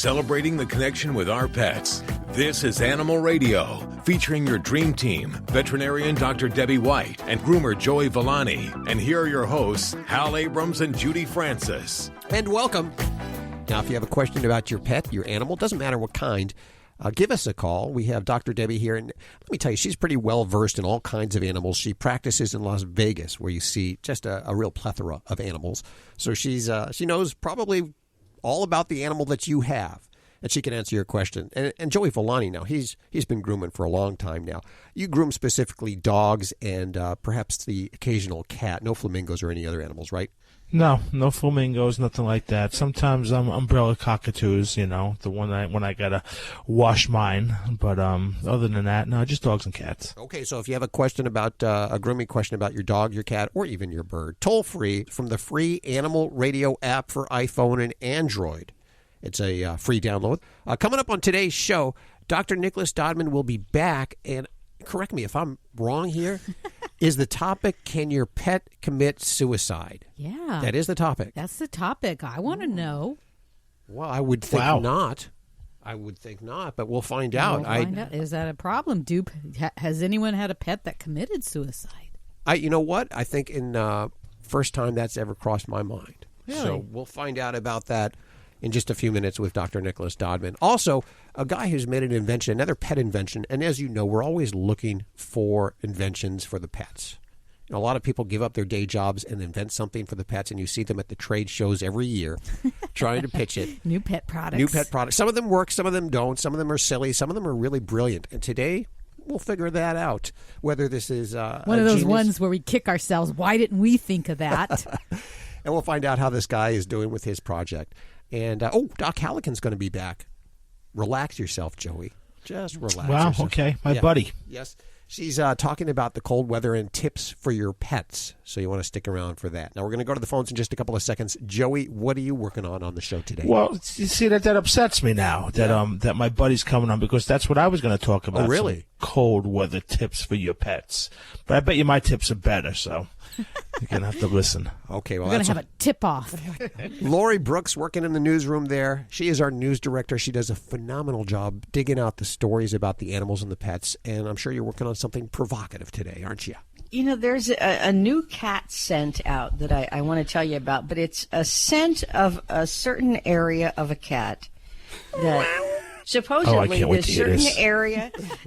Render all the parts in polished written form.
celebrating the connection with our pets. This is Animal Radio, featuring your dream team, veterinarian Dr. Debbie White and groomer Joey Villani. And here are your hosts, Hal Abrams and Judy Francis. And welcome. Now, if you have a question about your pet, your animal, doesn't matter what kind, give us a call. We have Dr. Debbie here, and let me tell you, she's pretty well versed in all kinds of animals. She practices in Las Vegas, where you see just a real plethora of animals. So she knows probably all about the animal that you have, and she can answer your question. And Joey Villani, now, he's been grooming for a long time now. You groom specifically dogs and perhaps the occasional cat, no flamingos or any other animals, right? No flamingos, nothing like that. Sometimes umbrella cockatoos, the one when I gotta wash mine. But other than that, no, just dogs and cats. Okay, so if you have a question about a grooming question about your dog, your cat, or even your bird, toll free from the free Animal Radio app for iPhone and Android. It's a free download. Coming up on today's show, Dr. Nicholas Dodman will be back, and correct me if I'm wrong here. Is the topic, can your pet commit suicide? Yeah. That is the topic. That's the topic. I want to know. Well, I would think not. I would think not, but we'll find out. Is that a problem? Has anyone had a pet that committed suicide? You know what? I think in first time that's ever crossed my mind. Really? So we'll find out about that in just a few minutes with Dr. Nicholas Dodman. Also, a guy who's made an invention, another pet invention, and as you know, we're always looking for inventions for the pets. A lot of people give up their day jobs and invent something for the pets, and you see them at the trade shows every year trying to pitch it. New pet products. Some of them work, some of them don't. Some of them are silly. Some of them are really brilliant. And today, we'll figure that out, whether this is one of those ones where we kick ourselves. Why didn't we think of that? And we'll find out how this guy is doing with his project. And, Doc Halligan's going to be back. Relax yourself, Joey. Just relax yourself. Okay. My buddy. Yes. She's talking about the cold weather and tips for your pets. So you want to stick around for that. Now, we're going to go to the phones in just a couple of seconds. Joey, what are you working on the show today? Well, you see, that upsets me now that my buddy's coming on, because that's what I was going to talk about. Oh, really? Cold weather tips for your pets. But I bet you my tips are better, so you're going to have to listen. Okay, well, we're going to have a tip-off. Lori Brooks working in the newsroom there. She is our news director. She does a phenomenal job digging out the stories about the animals and the pets, and I'm sure you're working on something provocative today, aren't you? There's a new cat scent out that I want to tell you about, but it's a scent of a certain area of a cat that supposedly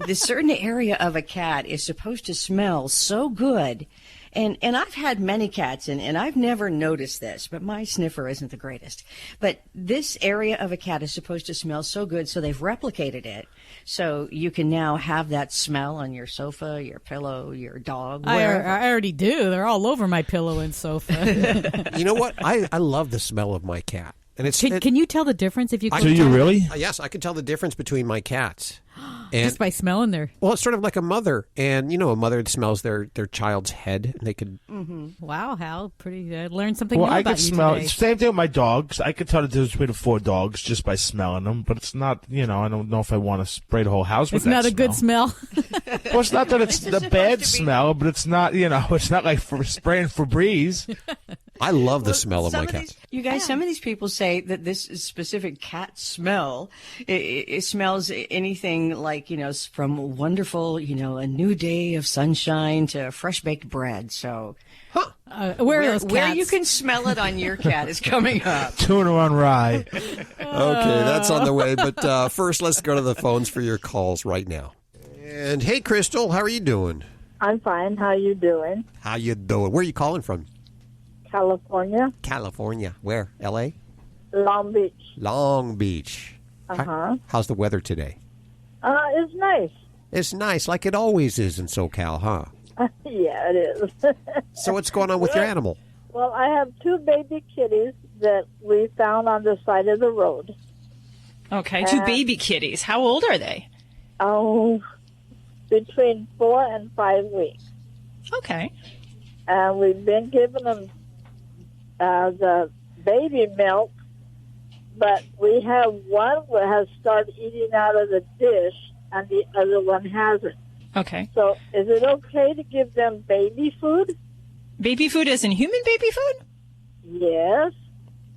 this certain area of a cat is supposed to smell so good. And I've had many cats, and I've never noticed this, but my sniffer isn't the greatest. But this area of a cat is supposed to smell so good, so they've replicated it. So you can now have that smell on your sofa, your pillow, your dog. I already do. They're all over my pillow and sofa. You know what? I love the smell of my cat. And Can you tell the difference if you? Do you really? Yes, I can tell the difference between my cats. Just by smelling their... Well, it's sort of like a mother. And, a mother smells their child's head. And they could... Mm-hmm. Wow, Hal. I learned something new I about could you smell today. Same thing with my dogs. I could tell the difference between the 4 dogs just by smelling them. But it's not, I don't know if I want to spray the whole house with that smell. It's not a good smell. Well, it's not that it's the bad smell, but it's not, it's not like spraying Febreze. I love the smell of my cats. You guys, some of these people say that this specific cat smell, it smells anything like, from wonderful, a new day of sunshine to fresh baked bread. So where are those cats? Where you can smell it on your cat is coming up. Tuna on rye. Okay, that's on the way. But first, let's go to the phones for your calls right now. And hey, Crystal, how are you doing? I'm fine. How you doing? How you doing? Where are you calling from? California. California. Where? L.A.? Long Beach. Long Beach. Uh-huh. How's the weather today? It's nice. It's nice, like it always is in SoCal, huh? Yeah, it is. So what's going on with your animal? Well, I have 2 baby kitties that we found on the side of the road. Okay, 2 baby kitties. How old are they? Oh, between 4 and 5 weeks. Okay. And we've been giving them the baby milk, but we have one that has started eating out of the dish, and the other one hasn't. Okay. So is it okay to give them baby food? Baby food as in human baby food? Yes.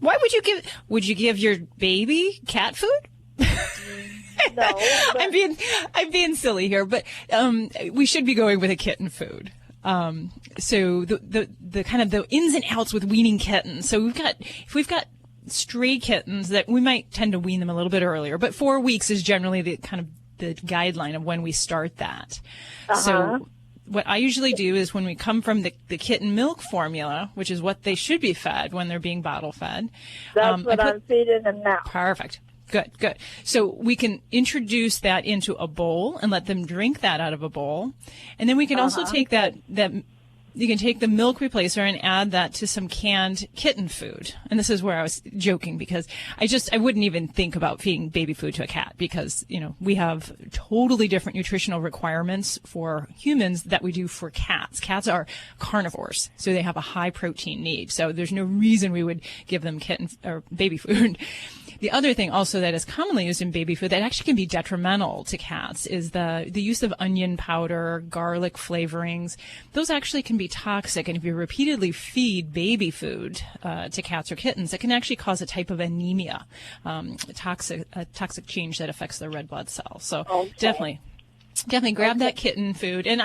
Why would you give your baby cat food? No, I'm being silly here, but we should be going with a kitten food. So the kind of the ins and outs with weaning kittens. So if we've got stray kittens, that we might tend to wean them a little bit earlier, but 4 weeks is generally the kind of the guideline of when we start that. So what I usually do is when we come from the kitten milk formula, which is what they should be fed when they're being bottle fed. That's what I'm feeding them now. Perfect. Good. So we can introduce that into a bowl and let them drink that out of a bowl. And then we can also take that you can take the milk replacer and add that to some canned kitten food. And this is where I was joking, because I wouldn't even think about feeding baby food to a cat, because, we have totally different nutritional requirements for humans that we do for cats. Cats are carnivores, so they have a high protein need. So there's no reason we would give them kitten or baby food. The other thing also that is commonly used in baby food that actually can be detrimental to cats is the use of onion powder, garlic flavorings. Those actually can be toxic, and if you repeatedly feed baby food to cats or kittens, it can actually cause a type of anemia, a toxic change that affects their red blood cells. So Definitely grab that kitten food. And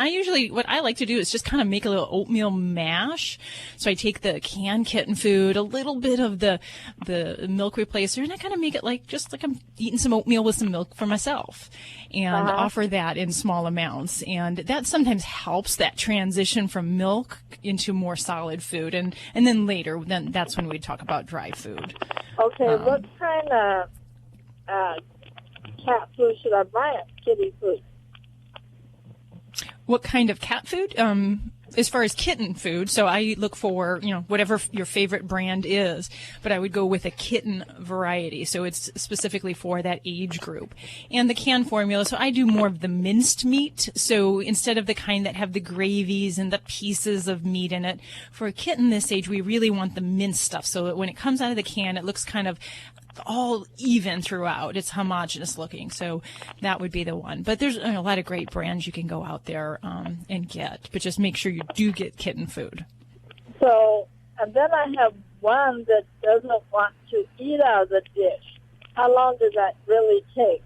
what I like to do is just kind of make a little oatmeal mash. So I take the canned kitten food, a little bit of the milk replacer, and I kind of make it just like I'm eating some oatmeal with some milk for myself, and offer that in small amounts. And that sometimes helps that transition from milk into more solid food. And then later, that's when we talk about dry food. Okay, what kind of cat food should I buy it? Kitty food? What kind of cat food? As far as kitten food, so I look for, whatever your favorite brand is, but I would go with a kitten variety. So it's specifically for that age group. And the canned formula, so I do more of the minced meat. So instead of the kind that have the gravies and the pieces of meat in it, for a kitten this age, we really want the minced stuff. So that when it comes out of the can, it looks kind of all even throughout. It's homogeneous looking. So that would be the one. But there's a lot of great brands you can go out there and get. But just make sure you do get kitten food. So, and then I have one that doesn't want to eat out of the dish. How long does that really take?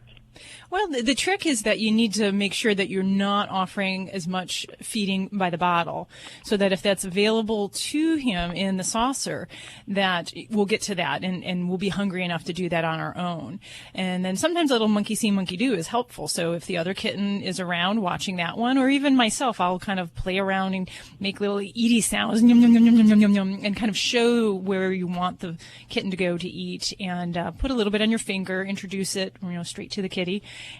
Well, the trick is that you need to make sure that you're not offering as much feeding by the bottle, so that if that's available to him in the saucer, that we'll get to that, and we'll be hungry enough to do that on our own. And then sometimes a little monkey see, monkey do is helpful. So if the other kitten is around watching that one, or even myself, I'll kind of play around and make little eaty sounds, yum, yum, yum, yum, yum, yum, yum, and kind of show where you want the kitten to go to eat, and put a little bit on your finger, introduce it, straight to the kitty,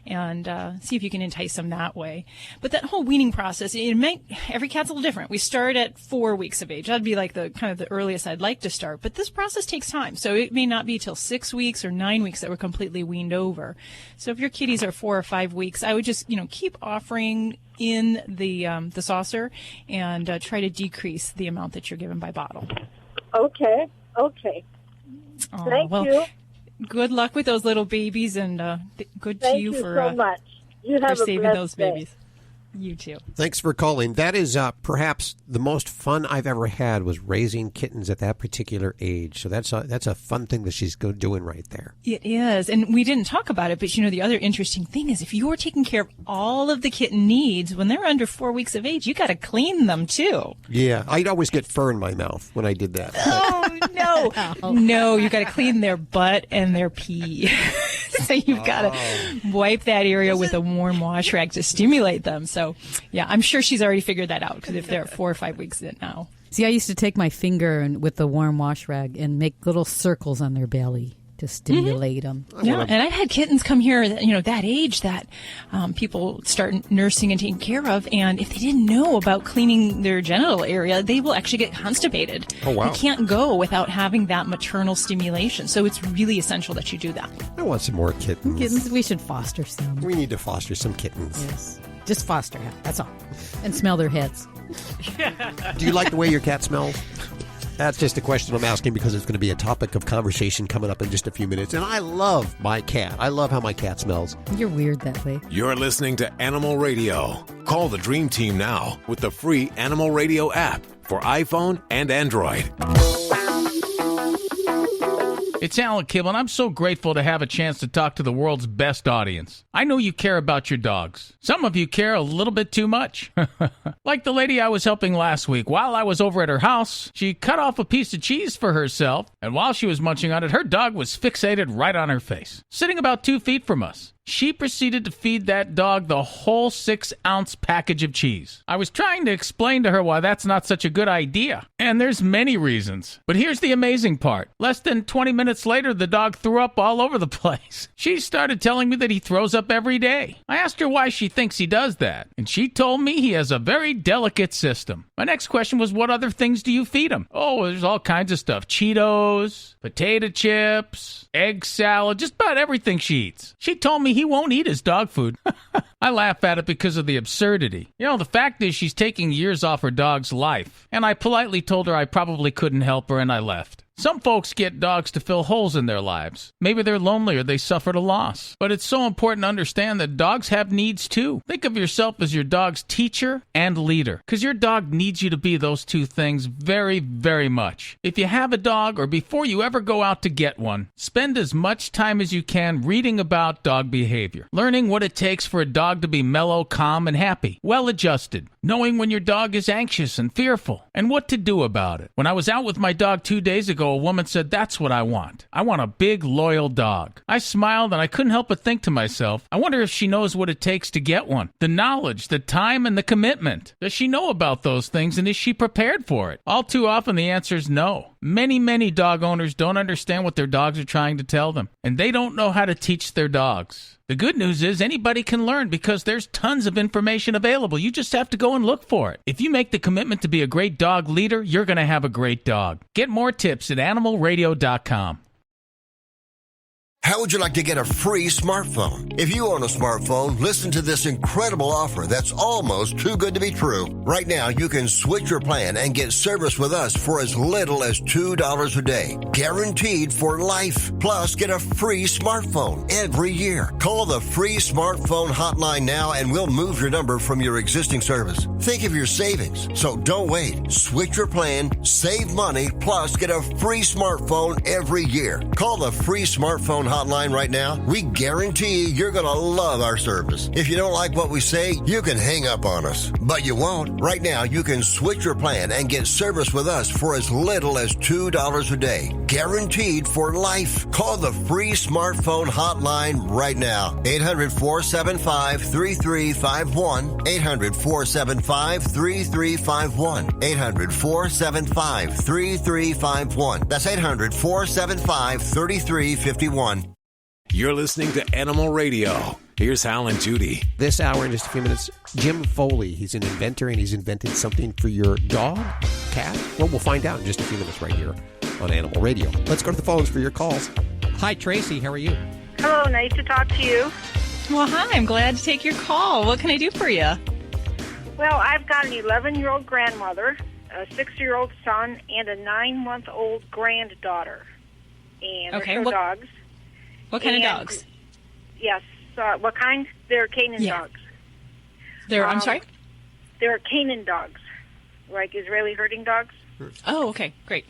and see if you can entice them that way. But that whole weaning process, every cat's a little different. We start at 4 weeks of age. That'd be like the kind of the earliest I'd like to start. But this process takes time. So it may not be till 6 weeks or 9 weeks that we're completely weaned over. So if your kitties are 4 or 5 weeks, I would just, keep offering in the saucer, and try to decrease the amount that you're given by bottle. Okay. Thank you. Good luck with those little babies, and good to you for so much. You have for saving those day. babies. You too. Thanks for calling. That is perhaps the most fun I've ever had, was raising kittens at that particular age. So that's a fun thing that she's doing right there. It is. And we didn't talk about it, but the other interesting thing is if you're taking care of all of the kitten needs, when they're under 4 weeks of age, you got to clean them too. Yeah. I'd always get fur in my mouth when I did that. Oh, no. No, you got to clean their butt and their pee. So you've got to wipe that area with a warm wash rag to stimulate them. So, yeah, I'm sure she's already figured that out, because if they're 4 or 5 weeks in now. See, I used to take my finger with the warm wash rag and make little circles on their belly to stimulate them. Yeah, and I've had kittens come here, that age that people start nursing and taking care of, and if they didn't know about cleaning their genital area, they will actually get constipated. Oh, wow. They can't go without having that maternal stimulation, so it's really essential that you do that. I want some more kittens. Kittens, we should foster some. We need to foster some kittens. Yes. Just foster them, that's all. And smell their heads. Do you like the way your cat smells? That's just a question I'm asking because it's going to be a topic of conversation coming up in just a few minutes. And I love my cat. I love how my cat smells. You're weird that way. You're listening to Animal Radio. Call the Dream Team now with the free Animal Radio app for iPhone and Android. It's Alan Kibble, and I'm so grateful to have a chance to talk to the world's best audience. I know you care about your dogs. Some of you care a little bit too much. Like the lady I was helping last week. While I was over at her house, she cut off a piece of cheese for herself, and while she was munching on it, her dog was fixated right on her face, sitting about 2 feet from us. She proceeded to feed that dog the whole 6-ounce package of cheese. I was trying to explain to her why that's not such a good idea, and there's many reasons. But here's the amazing part. Less than 20 minutes later, the dog threw up all over the place. She started telling me that he throws up every day. I asked her why she thinks he does that, and she told me he has a very delicate system. My next question was, what other things do you feed him? Oh, there's all kinds of stuff. Cheetos, potato chips, egg salad, just about everything she eats. She told me he won't eat his dog food. I laugh at it because of the absurdity. You know, the fact is she's taking years off her dog's life, and I politely told her I probably couldn't help her, and I left. Some folks get dogs to fill holes in their lives. Maybe they're lonely or they suffered a loss. But it's so important to understand that dogs have needs too. Think of yourself as your dog's teacher and leader, because your dog needs you to be those two things very, very much. If you have a dog, or before you ever go out to get one, spend as much time as you can reading about dog behavior, learning what it takes for a dog to be mellow, calm, and happy, well-adjusted, knowing when your dog is anxious and fearful, and what to do about it. When I was out with my dog 2 days ago, a woman said, "That's what I want. I want a big, loyal dog." I smiled, and I couldn't help but think to myself, I wonder if she knows what it takes to get one. The knowledge, the time, and the commitment. Does she know about those things, and is she prepared for it? All too often, the answer is no. Many dog owners don't understand what their dogs are trying to tell them, and they don't know how to teach their dogs. The good news is anybody can learn because there's tons of information available. You just have to go and look for it. If you make the commitment to be a great dog leader, you're going to have a great dog. Get more tips at animalradio.com. How would you like to get a free smartphone? If you own a smartphone, listen to this incredible offer that's almost too good to be true. Right now, you can switch your plan and get service with us for as little as $2 a day. Guaranteed for life. Plus, get a free smartphone every year. Call the free smartphone hotline now and we'll move your number from your existing service. Think of your savings. So don't wait. Switch your plan, save money, plus get a free smartphone every year. Call the free smartphone hotline right now. We guarantee you're going to love our service. If you don't like what we say, you can hang up on us. But you won't. Right now, you can switch your plan and get service with us for as little as $2 a day. Guaranteed for life. Call the free smartphone hotline right now. 800-475-3351. 800-475-3351. 800-475-3351. That's 800-475-3351. You're listening to Animal Radio. Here's Hal and Judy. This hour, in just a few minutes, Jim Foley. He's an inventor, and he's invented something for your dog, cat. Well, we'll find out in just a few minutes right here on Animal Radio. Let's go to the phones for your calls. Hi, Tracy. How are you? Hello. Nice to talk to you. Well, hi. I'm glad to take your call. What can I do for you? Well, I've got an 11-year-old grandmother, a 6-year-old son, and a 9-month-old granddaughter. And okay, they're dogs. What kind of dogs? Yes. What kind? They're Canaan dogs. I'm sorry? They're Canaan dogs, like Israeli herding dogs. Oh, okay. Great.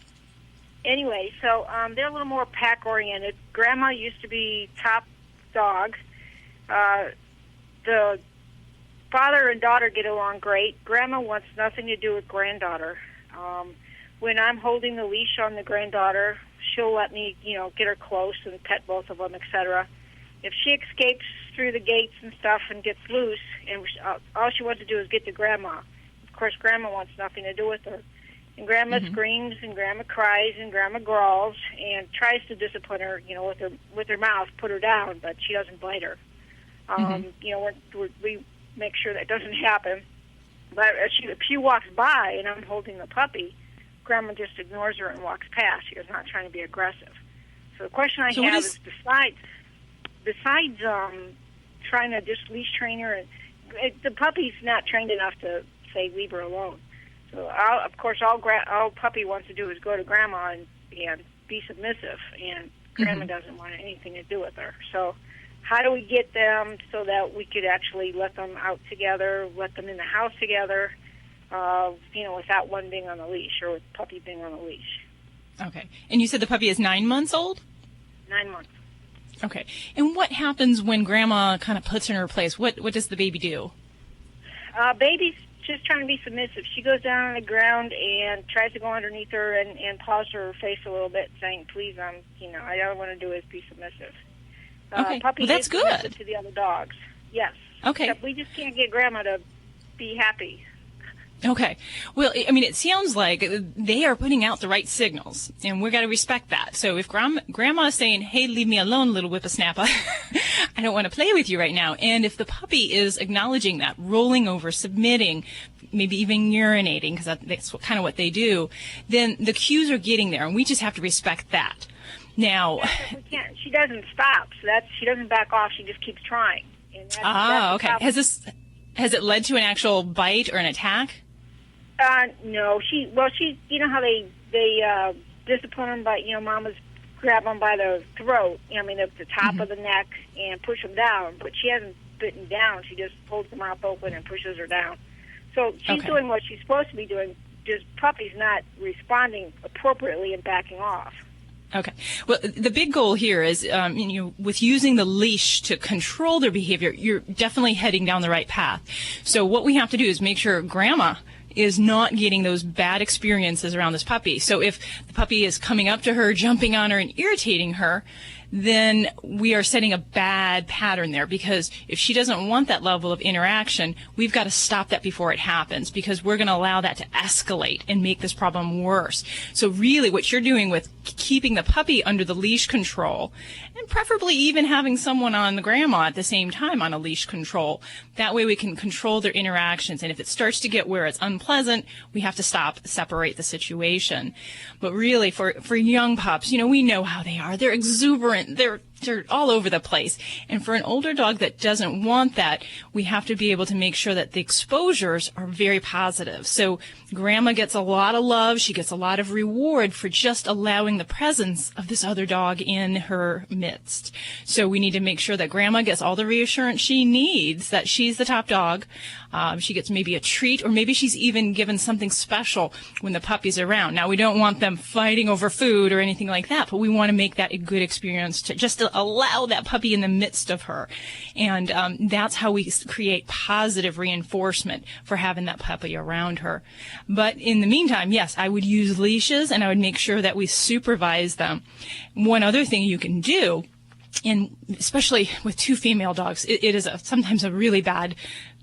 Anyway, so they're a little more pack-oriented. Grandma used to be top dog. The father and daughter get along great. Grandma wants nothing to do with granddaughter. When I'm holding the leash on the granddaughter, she'll let me, get her close and pet both of them, etc. If she escapes through the gates and stuff and gets loose, and all she wants to do is get to Grandma. Of course, Grandma wants nothing to do with her. And Grandma screams, and Grandma cries, and Grandma growls, and tries to discipline her, with her mouth, put her down, but she doesn't bite her. We make sure that doesn't happen. But if she walks by and I'm holding the puppy, Grandma just ignores her and walks past. She is not trying to be aggressive. So the question I have is besides trying to just leash train her, the puppy's not trained enough to say leave her alone. So all puppy wants to do is go to Grandma and be submissive, and Grandma doesn't want anything to do with her. So how do we get them so that we could actually let them out together, let them in the house together, without one being on the leash or with puppy being on the leash? Okay. And you said the puppy is 9 months old? 9 months. Okay. And what happens when Grandma kind of puts her in her place? What does the baby do? Baby's just trying to be submissive. She goes down on the ground and tries to go underneath her and paws her face a little bit, saying, "Please, all I want to do is be submissive." Okay, Puppy that's is submissive good. to the other dogs. Yes. Okay. Except we just can't get Grandma to be happy. Okay. Well, I mean, it sounds like they are putting out the right signals, and we've got to respect that. So if Grandma is saying, "Hey, leave me alone, little whippersnapper," I don't want to play with you right now. And if the puppy is acknowledging that, rolling over, submitting, maybe even urinating, because that's kind of what they do, then the cues are getting there, and we just have to respect that. Now, we can't. She doesn't stop. So she doesn't back off. She just keeps trying. And that's okay. Has it led to an actual bite or an attack? No. She you know how they discipline them by, mamas grab them by the throat, at the top of the neck and push them down. But she hasn't bitten down. She just holds the mouth open and pushes her down. So she's doing what she's supposed to be doing. Just puppy's not responding appropriately and backing off. Okay. Well, the big goal here is, with using the leash to control their behavior, you're definitely heading down the right path. So what we have to do is make sure Grandma is not getting those bad experiences around this puppy. So if the puppy is coming up to her, jumping on her, and irritating her, then we are setting a bad pattern there, because if she doesn't want that level of interaction, we've got to stop that before it happens, because we're going to allow that to escalate and make this problem worse. So really what you're doing with keeping the puppy under the leash control, and preferably even having someone on the Grandma at the same time on a leash control, that way we can control their interactions. And if it starts to get where it's unpleasant, we have to separate the situation. But really for young pups, we know how they are. They're exuberant. They're all over the place. And for an older dog that doesn't want that, we have to be able to make sure that the exposures are very positive. So Grandma gets a lot of love. She gets a lot of reward for just allowing the presence of this other dog in her midst. So we need to make sure that Grandma gets all the reassurance she needs that she's the top dog. She gets maybe a treat, or maybe she's even given something special when the puppy's around. Now, we don't want them fighting over food or anything like that, but we want to make that a good experience to just allow that puppy in the midst of her. And that's how we create positive reinforcement for having that puppy around her. But in the meantime, yes, I would use leashes, and I would make sure that we supervise them. One other thing you can do, and especially with two female dogs, it is sometimes a really bad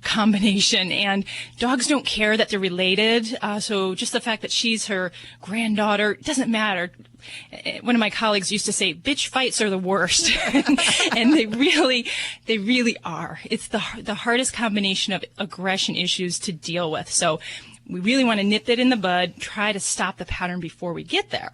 combination, and dogs don't care that they're related. So just the fact that she's her granddaughter, it doesn't matter. One of my colleagues used to say, "Bitch fights are the worst," and they really are. It's the hardest combination of aggression issues to deal with. So we really want to nip it in the bud, try to stop the pattern before we get there.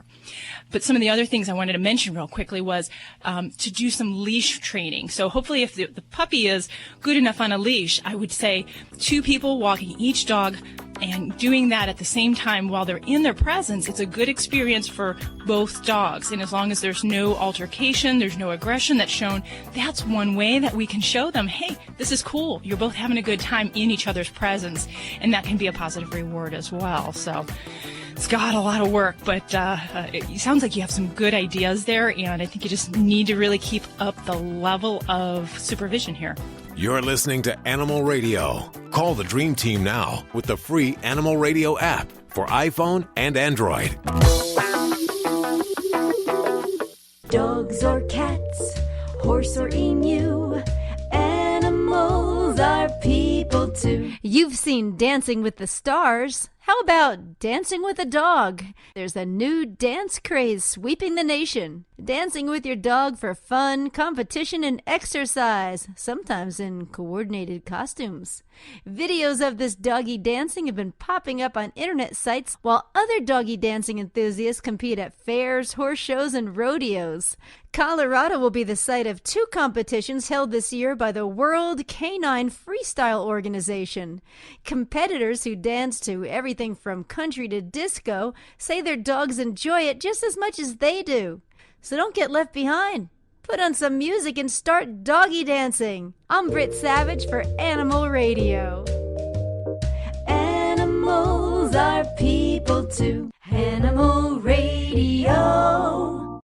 But some of the other things I wanted to mention real quickly was to do some leash training. So hopefully if the puppy is good enough on a leash, I would say 2 people walking each dog and doing that at the same time while they're in their presence. It's a good experience for both dogs. And as long as there's no altercation, there's no aggression that's shown, that's one way that we can show them, hey, this is cool. You're both having a good time in each other's presence. And that can be a positive reward as well. So it's got a lot of work, but it sounds like you have some good ideas there, and I think you just need to really keep up the level of supervision here. You're listening to Animal Radio. Call the Dream Team now with the free Animal Radio app for iPhone and Android. Dogs or cats, horse or emu, animals are people too. You've seen Dancing with the Stars. How about Dancing with a Dog? There's a new dance craze sweeping the nation. Dancing with your dog for fun, competition, and exercise, sometimes in coordinated costumes. Videos of this doggy dancing have been popping up on internet sites, while other doggy dancing enthusiasts compete at fairs, horse shows, and rodeos. Colorado will be the site of 2 competitions held this year by the World Canine Freestyle Organization. Competitors who dance to everything from country to disco say their dogs enjoy it just as much as they do. So don't get left behind. Put on some music and start doggy dancing. I'm Britt Savage for Animal Radio. Animals are people too. Animal Radio.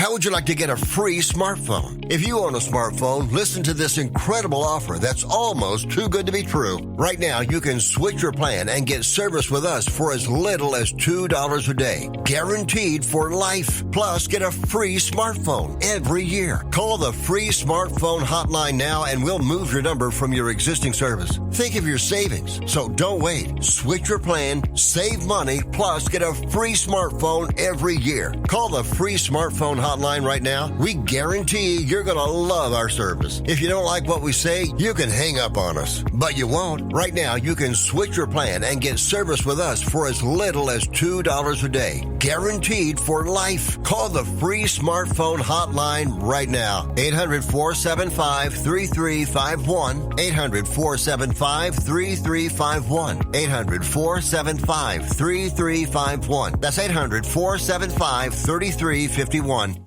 How would you like to get a free smartphone? If you own a smartphone, listen to this incredible offer that's almost too good to be true. Right now, you can switch your plan and get service with us for as little as $2 a day. Guaranteed for life. Plus, get a free smartphone every year. Call the free smartphone hotline now and we'll move your number from your existing service. Think of your savings. So don't wait. Switch your plan, save money, plus get a free smartphone every year. Call the free smartphone hotline right now. We guarantee you're going to love our service. If you don't like what we say, you can hang up on us. But you won't. Right now, you can switch your plan and get service with us for as little as $2 a day. Guaranteed for life. Call the free smartphone hotline right now. 800-475-3351. 800-475-3351. 800-475-3351. That's 800-475-3351.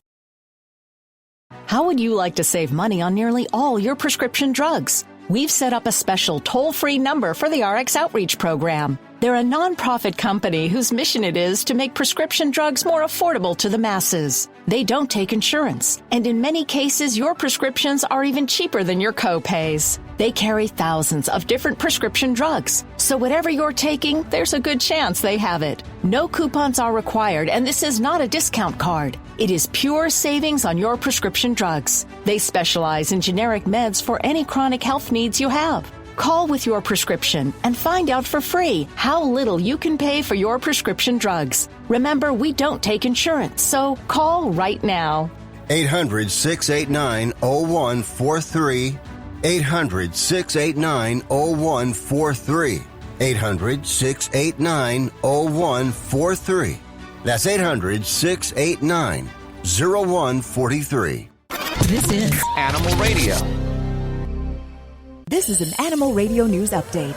How would you like to save money on nearly all your prescription drugs? We've set up a special toll-free number for the RX Outreach Program. They're a nonprofit company whose mission it is to make prescription drugs more affordable to the masses. They don't take insurance, and in many cases, your prescriptions are even cheaper than your co-pays. They carry thousands of different prescription drugs, so whatever you're taking, there's a good chance they have it. No coupons are required, and this is not a discount card. It is pure savings on your prescription drugs. They specialize in generic meds for any chronic health needs you have. Call with your prescription and find out for free how little you can pay for your prescription drugs. Remember, we don't take insurance, so call right now. 800-689-0143. 800-689-0143. 800-689-0143. That's 800-689-0143. This is Animal Radio. This is an Animal Radio News Update.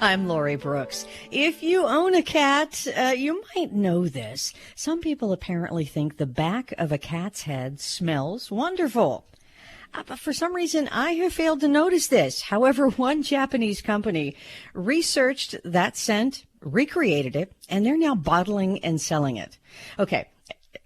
I'm Lori Brooks. If you own a cat, you might know this. Some people apparently think the back of a cat's head smells wonderful. But for some reason, I have failed to notice this. However, one Japanese company researched that scent, recreated it, and they're now bottling and selling it. Okay,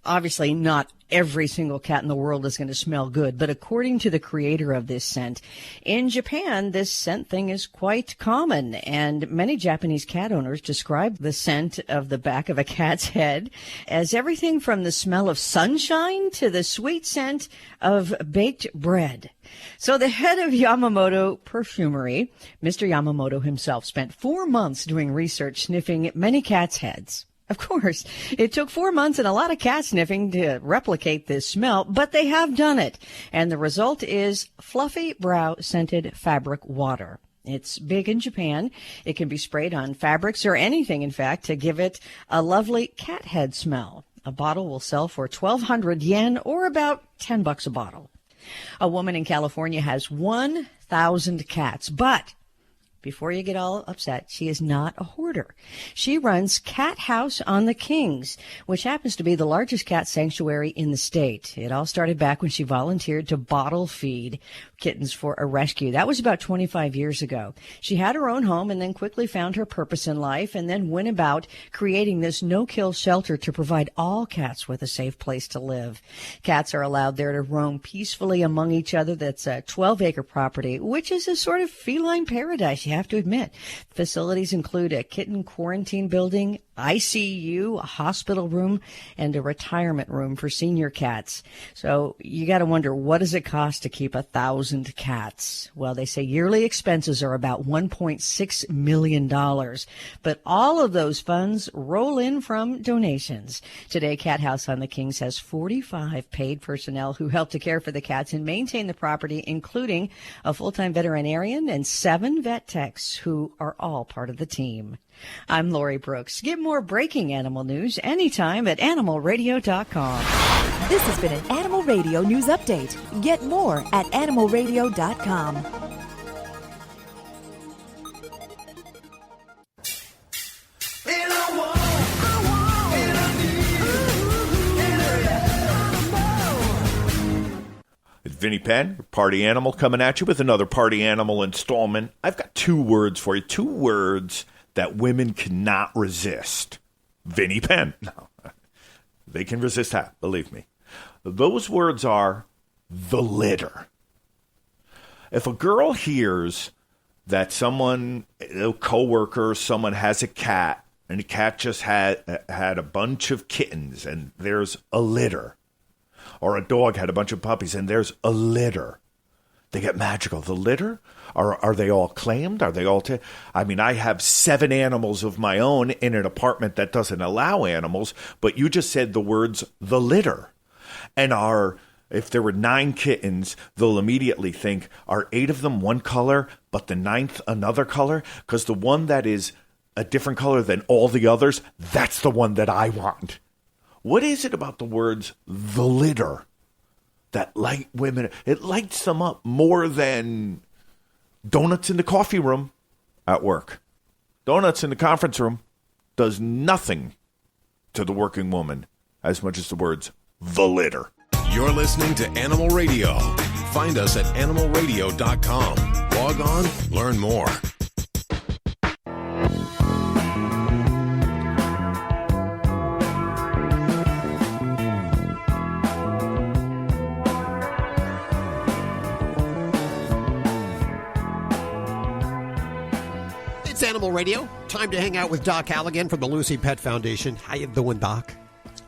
obviously not every single cat in the world is going to smell good, but according to the creator of this scent, in Japan, this scent thing is quite common, and many Japanese cat owners describe the scent of the back of a cat's head as everything from the smell of sunshine to the sweet scent of baked bread. So the head of Yamamoto Perfumery, Mr. Yamamoto himself, spent 4 months doing research sniffing many cats' heads. Of course, it took 4 months and a lot of cat sniffing to replicate this smell, but they have done it. And the result is fluffy brow scented fabric water. It's big in Japan. It can be sprayed on fabrics or anything, in fact, to give it a lovely cat head smell. A bottle will sell for 1,200 yen or about $10 a bottle. A woman in California has 1,000 cats, but before you get all upset, she is not a hoarder. She runs Cat House on the Kings, which happens to be the largest cat sanctuary in the state. It all started back when she volunteered to bottle feed kittens for a rescue. That was about 25 years ago. She had her own home and then quickly found her purpose in life and then went about creating this no-kill shelter to provide all cats with a safe place to live. Cats are allowed there to roam peacefully among each other. That's a 12-acre property, which is a sort of feline paradise, you have to admit. Facilities include a kitten quarantine building, ICU, a hospital room, and a retirement room for senior cats. So you got to wonder, what does it cost to keep 1,000 cats? Well, they say yearly expenses are about $1.6 million, but all of those funds roll in from donations. Today, Cat House on the Kings has 45 paid personnel who help to care for the cats and maintain the property, including a full-time veterinarian and 7 vet techs who are all part of the team. I'm Lori Brooks. Get more breaking animal news anytime at animalradio.com. This has been an Animal Radio News Update. Get more at animalradio.com. It's Vinny Penn, your party animal, coming at you with another party animal installment. I've got 2 words for you, 2 words that women cannot resist. Vinny Penn. No. They can resist that, believe me. Those words are the litter. If a girl hears that someone, a coworker, someone has a cat, and the cat just had a bunch of kittens, and there's a litter, or a dog had a bunch of puppies, and there's a litter, they get magical. The litter? Are they all claimed? Are they all... I have 7 animals of my own in an apartment that doesn't allow animals, but you just said the words, the litter. And if there were 9 kittens, they'll immediately think, are 8 of them one color, but the 9th another color? Because the one that is a different color than all the others, that's the one that I want. What is it about the words, the litter, that light women... It lights them up more than... donuts in the coffee room at work. Donuts in the conference room does nothing to the working woman as much as the words, the litter. You're listening to Animal Radio. Find us at animalradio.com. Log on, learn more. It's Animal Radio. Time to hang out with Doc Halligan from the Lucy Pet Foundation. How you doing, Doc?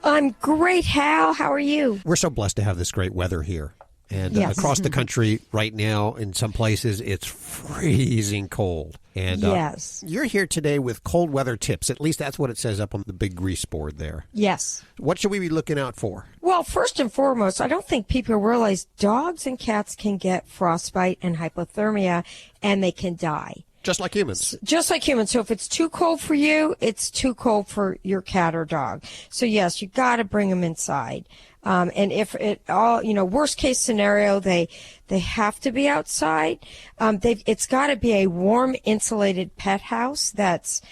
I'm great, Hal. How are you? We're so blessed to have this great weather here. And yes. Across the country right now, in some places, it's freezing cold. And yes. You're here today with cold weather tips. At least that's what it says up on the big grease board there. Yes. What should we be looking out for? Well, first and foremost, I don't think people realize dogs and cats can get frostbite and hypothermia, and they can die. Just like humans. Just like humans. So if it's too cold for you, it's too cold for your cat or dog. So yes, you got to bring them inside. And if it all, worst case scenario, they have to be outside. It's got to be a warm, insulated pet house that's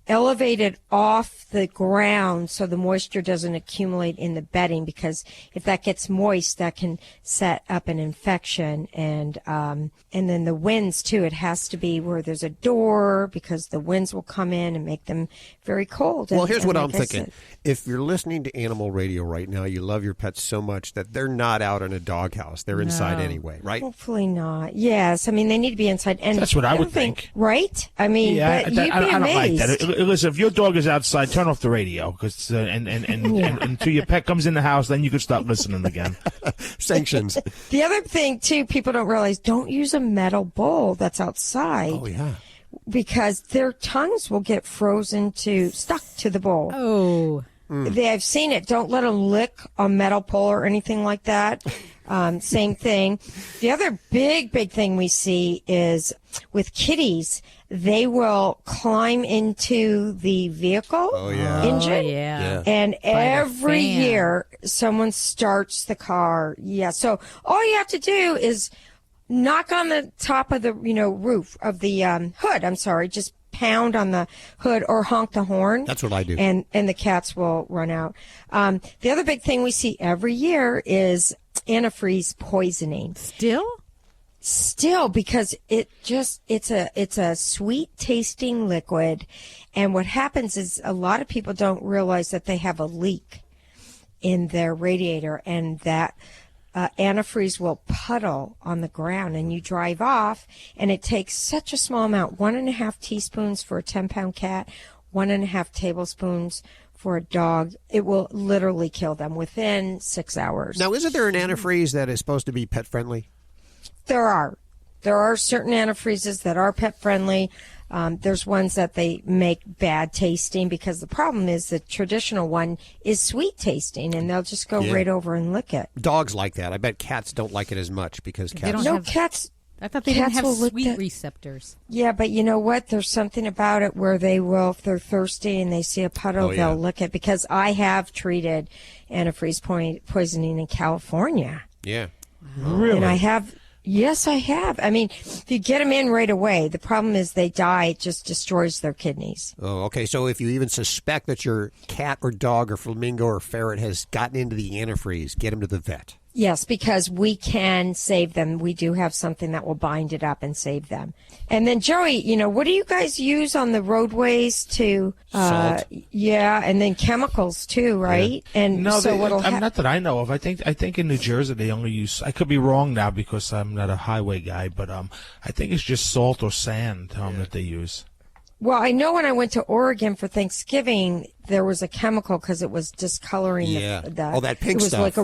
elevated off the ground so the moisture doesn't accumulate in the bedding, because if that gets moist, that can set up an infection. And then the winds too, it has to be where there's a door, because the winds will come in and make them very cold. Well, here's what I'm thinking. If you're listening to Animal Radio right now, you love your pets so much that they're not out in a doghouse. They're inside anyway, right? Hopefully not. Yes. They need to be inside. And that's what I would think. Right? I but you'd be amazed. I don't like that. Listen, if your dog is outside, turn off the radio, because and until your pet comes in the house, then you can start listening again. Sanctions. The other thing, too, people don't realize, don't use a metal bowl that's outside. Oh, yeah. Because their tongues will get stuck to the bowl. Oh. I've seen it. Don't let them lick a metal pole or anything like that. Same thing. The other big thing we see is with kitties, they will climb into the vehicle engine. Oh, yeah. And every year, someone starts the car. Yeah. So all you have to do is knock on the top of the, roof of the hood. I'm sorry. Just pound on the hood or honk the horn. That's what I do. And the cats will run out. The other big thing we see every year is antifreeze poisoning. Still, because it's a sweet tasting liquid. And what happens is a lot of people don't realize that they have a leak in their radiator, and that antifreeze will puddle on the ground, and you drive off, and it takes such a small amount, 1.5 teaspoons for a 10-pound cat, 1.5 tablespoons for a dog. It will literally kill them within 6 hours. Now, isn't there an antifreeze that is supposed to be pet friendly? There are certain antifreezes that are pet friendly. There's ones that they make bad tasting, because the problem is the traditional one is sweet tasting, and they'll just go right over and lick it. Dogs like that. I bet cats don't like it as much, because cats... cats... I thought they didn't have sweet receptors. Yeah, but you know what? There's something about it where they will, if they're thirsty and they see a puddle, they'll lick it. Because I have treated antifreeze poisoning in California. Yeah. Really? And I have... Yes, I have. I mean, if you get them in right away, the problem is they die. It just destroys their kidneys. Oh, okay. So if you even suspect that your cat or dog or flamingo or ferret has gotten into the antifreeze, get them to the vet. Yes, because we can save them. We do have something that will bind it up and save them. And then, Joey, what do you guys use on the roadways to... Salt. Yeah, and then chemicals, too, right? Yeah. And no, so not that I know of. I think in New Jersey they only use... I could be wrong now because I'm not a highway guy, but I think it's just salt or sand that they use. Well, I know when I went to Oregon for Thanksgiving, there was a chemical because it was discoloring that pink stuff.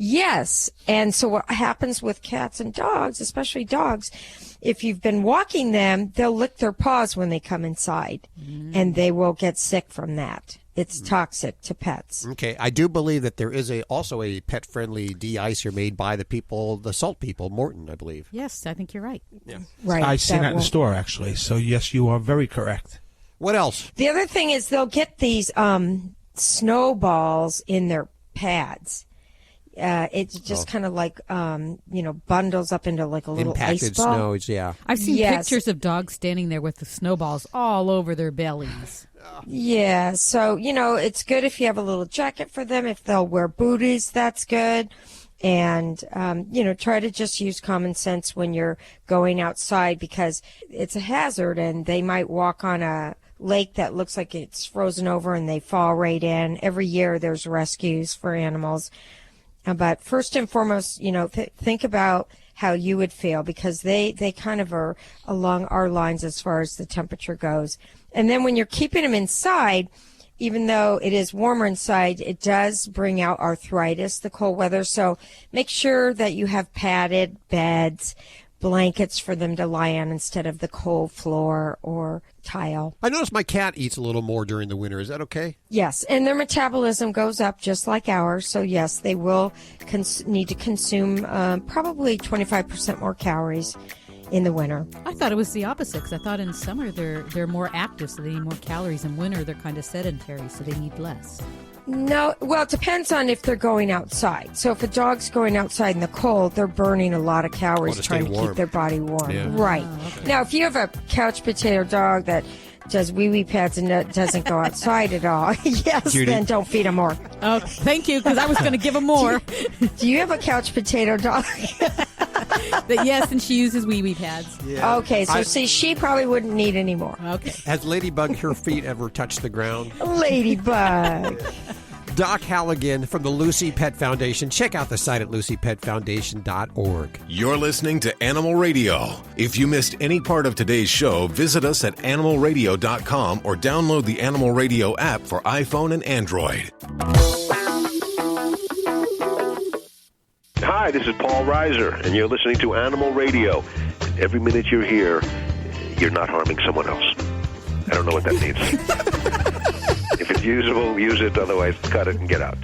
Yes. And so what happens with cats and dogs, especially dogs, if you've been walking them, they'll lick their paws when they come inside, and they will get sick from that. It's toxic to pets. Okay. I do believe that there is also a pet-friendly de-icer made by the salt people, Morton, I believe. Yes, I think you're right. Yeah. Right. I've seen that in the store, actually. So, yes, you are very correct. What else? The other thing is they'll get these snowballs in their pads. It's just kind of like, bundles up into like a little impacted ice ball. snows, yeah. I've seen pictures of dogs standing there with the snowballs all over their bellies. Yeah, so, it's good if you have a little jacket for them. If they'll wear booties, that's good. And, try to just use common sense when you're going outside because it's a hazard and they might walk on a lake that looks like it's frozen over and they fall right in. Every year there's rescues for animals. But first and foremost, think about how you would feel because they kind of are along our lines as far as the temperature goes. And then when you're keeping them inside, even though it is warmer inside, it does bring out arthritis, the cold weather. So make sure that you have padded beds, blankets for them to lie on instead of the cold floor or tile. I notice my cat eats a little more during the winter. Is that okay? Yes, and their metabolism goes up just like ours. So, yes, they will need to consume probably 25% more calories in the winter. I thought it was the opposite because I thought in summer they're more active, so they need more calories. In winter, they're kind of sedentary, so they need less. No, well, it depends on if they're going outside. So if a dog's going outside in the cold, they're burning a lot of calories trying to keep their body warm. Yeah. Right. Oh, okay. Now, if you have a couch potato dog that does wee-wee pads and doesn't go outside at all, yes, Judy. then don't feed them more. Oh, thank you, because I was going to give them more. Do you have a couch potato dog? But yes, and she uses wee-wee pads. Yeah. Okay, so see, she probably wouldn't need any more. Okay. Has Ladybug, her feet ever touched the ground? Ladybug. Doc Halligan from the Lucy Pet Foundation. Check out the site at lucypetfoundation.org. You're listening to Animal Radio. If you missed any part of today's show, visit us at animalradio.com or download the Animal Radio app for iPhone and Android. Hi, this is Paul Reiser, and you're listening to Animal Radio. And every minute you're here, you're not harming someone else. I don't know what that means. If it's usable, use it. Otherwise, cut it and get out.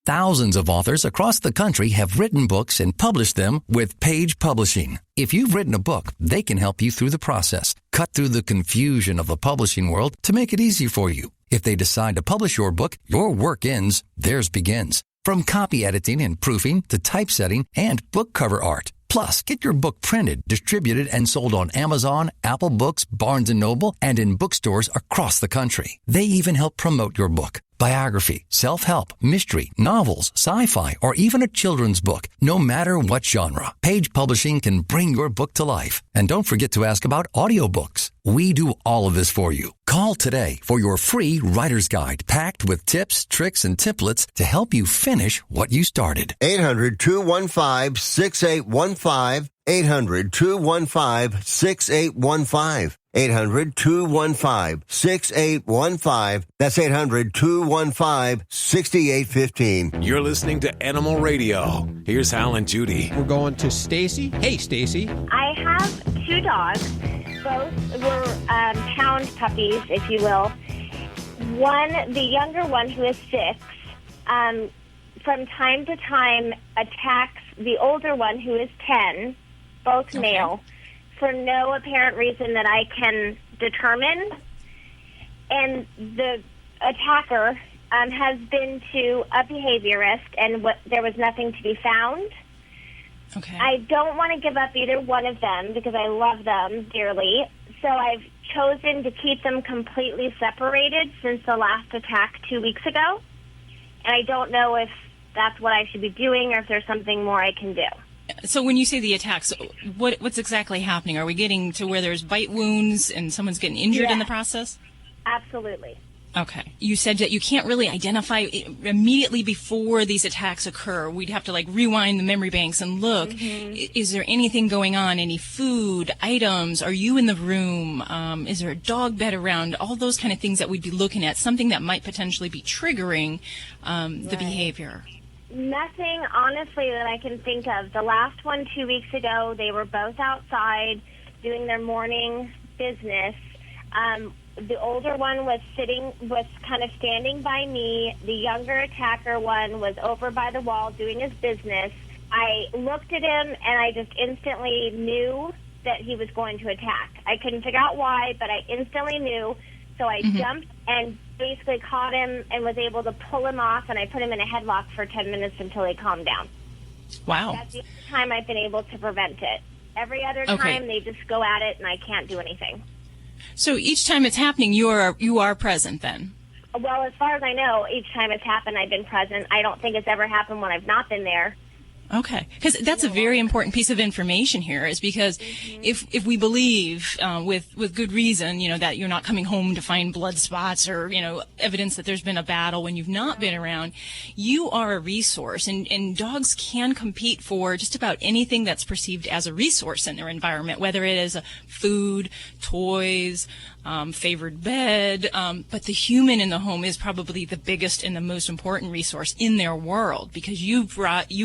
Thousands of authors across the country have written books and published them with Page Publishing. If you've written a book, they can help you through the process. Cut through the confusion of the publishing world to make it easy for you. If they decide to publish your book, your work ends, theirs begins. From copy editing and proofing to typesetting and book cover art. Plus, get your book printed, distributed, and sold on Amazon, Apple Books, Barnes & Noble, and in bookstores across the country. They even help promote your book. Biography, self-help, mystery, novels, sci-fi, or even a children's book. No matter what genre, Page Publishing can bring your book to life. And don't forget to ask about audiobooks. We do all of this for you. Call today for your free writer's guide packed with tips, tricks, and templates to help you finish what you started. 800-215-6815. 800-215-6815. 800-215-6815. That's 800-215-6815. You're listening to Animal Radio. Here's Hal and Judy. We're going to Stacy. Hey, Stacy. I have two dogs. Both were pound puppies, if you will. The younger one, who is 6, from time to time attacks the older one, who is 10, both male, for no apparent reason that I can determine. And the attacker has been to a behaviorist, and there was nothing to be found. Okay. I don't want to give up either one of them because I love them dearly. So I've chosen to keep them completely separated since the last attack 2 weeks ago. and I don't know if that's what I should be doing or if there's something more I can do. So when you say the attacks, what's exactly happening? Are we getting to where there's bite wounds and someone's getting injured in the process? Absolutely. Okay. You said that you can't really identify immediately before these attacks occur. We'd have to rewind the memory banks and look. Mm-hmm. Is there anything going on? Any food, items? Are you in the room? Is there a dog bed around? All those kind of things that we'd be looking at, something that might potentially be triggering the behavior. Nothing, honestly, that I can think of. The last one 2 weeks ago, they were both outside doing their morning business. The older one was kind of standing by me. The younger attacker one was over by the wall doing his business. I looked at him, and I just instantly knew that he was going to attack. I couldn't figure out why, but I instantly knew. So I jumped and basically caught him and was able to pull him off, and I put him in a headlock for 10 minutes until he calmed down. Wow. That's the only time I've been able to prevent it. Every other time, they just go at it, and I can't do anything. So each time it's happening, you are present then? Well, as far as I know, each time it's happened, I've been present. I don't think it's ever happened when I've not been there. Okay, because that's a very important piece of information here, is because if we believe with good reason, that you're not coming home to find blood spots or, evidence that there's been a battle when you've not been around, you are a resource, and dogs can compete for just about anything that's perceived as a resource in their environment, whether it is food, toys, favored bed, but the human in the home is probably the biggest and the most important resource in their world, because you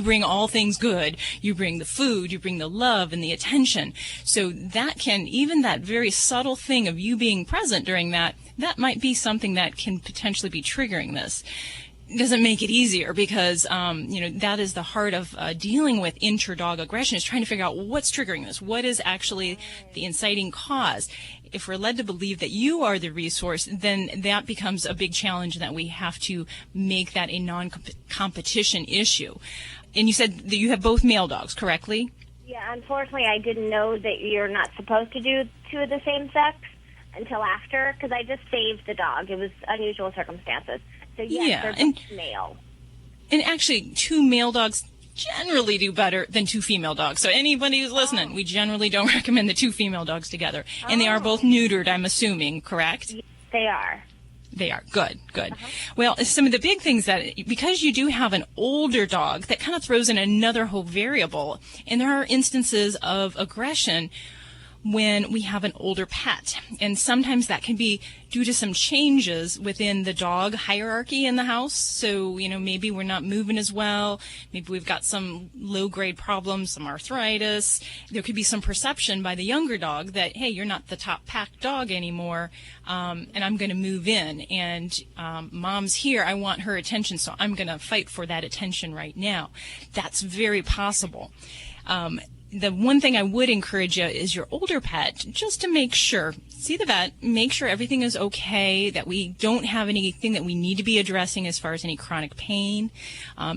bring all things good. You bring the food, you bring the love and the attention. So even that very subtle thing of you being present during that might be something that can potentially be triggering this. Doesn't make it easier, because that is the heart of dealing with inter-dog aggression, is trying to figure out what's triggering this. What is actually the inciting cause? If we're led to believe that you are the resource, then that becomes a big challenge, that we have to make that a non-competition issue. And you said that you have both male dogs, correctly? Yeah, unfortunately, I didn't know that you're not supposed to do two of the same sex until after, because I just saved the dog. It was unusual circumstances. So, yes, they're both male. And actually, two male dogs generally do better than two female dogs. So anybody who's listening, we generally don't recommend the two female dogs together. And they are both neutered, I'm assuming, correct? Yes, they are. They are. Good. Well, some of the big things that, because you do have an older dog, that kind of throws in another whole variable. And there are instances of aggression when we have an older pet. And sometimes that can be due to some changes within the dog hierarchy in the house. So, maybe we're not moving as well. Maybe we've got some low-grade problems, some arthritis. There could be some perception by the younger dog that, hey, you're not the top pack dog anymore, and I'm going to move in. And mom's here. I want her attention, so I'm going to fight for that attention right now. That's very possible. The one thing I would encourage you is your older pet, just to make sure, see the vet, make sure everything is okay, that we don't have anything that we need to be addressing as far as any chronic pain,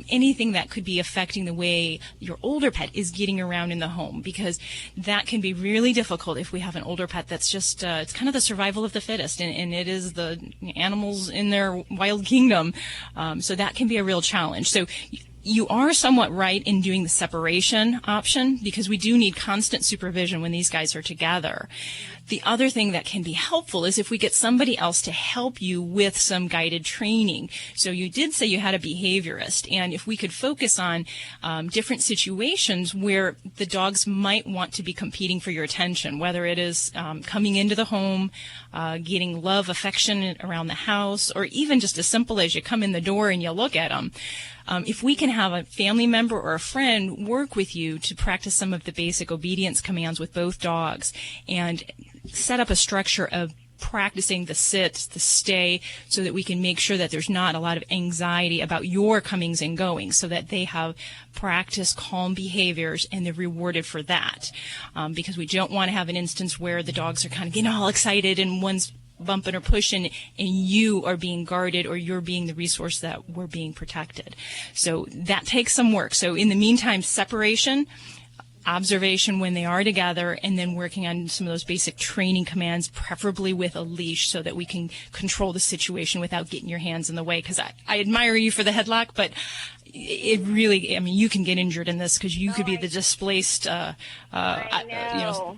anything that could be affecting the way your older pet is getting around in the home, because that can be really difficult if we have an older pet that's just, it's kind of the survival of the fittest, and it is the animals in their wild kingdom, so that can be a real challenge. So you are somewhat right in doing the separation option, because we do need constant supervision when these guys are together. The other thing that can be helpful is if we get somebody else to help you with some guided training. So you did say you had a behaviorist, and if we could focus on different situations where the dogs might want to be competing for your attention, whether it is coming into the home, getting love, affection around the house, or even just as simple as you come in the door and you look at them. If we can have a family member or a friend work with you to practice some of the basic obedience commands with both dogs, and set up a structure of practicing the sit, the stay, so that we can make sure that there's not a lot of anxiety about your comings and goings, so that they have practiced calm behaviors and they're rewarded for that. Because we don't want to have an instance where the dogs are kind of getting all excited and one's bumping or pushing and you are being guarded, or you're being the resource that we're being protected. So that takes some work. So in the meantime, separation, observation when they are together, and then working on some of those basic training commands, preferably with a leash, so that we can control the situation without getting your hands in the way. Because I admire you for the headlock, but it really, I mean, you can get injured in this because you could be the displaced. I know.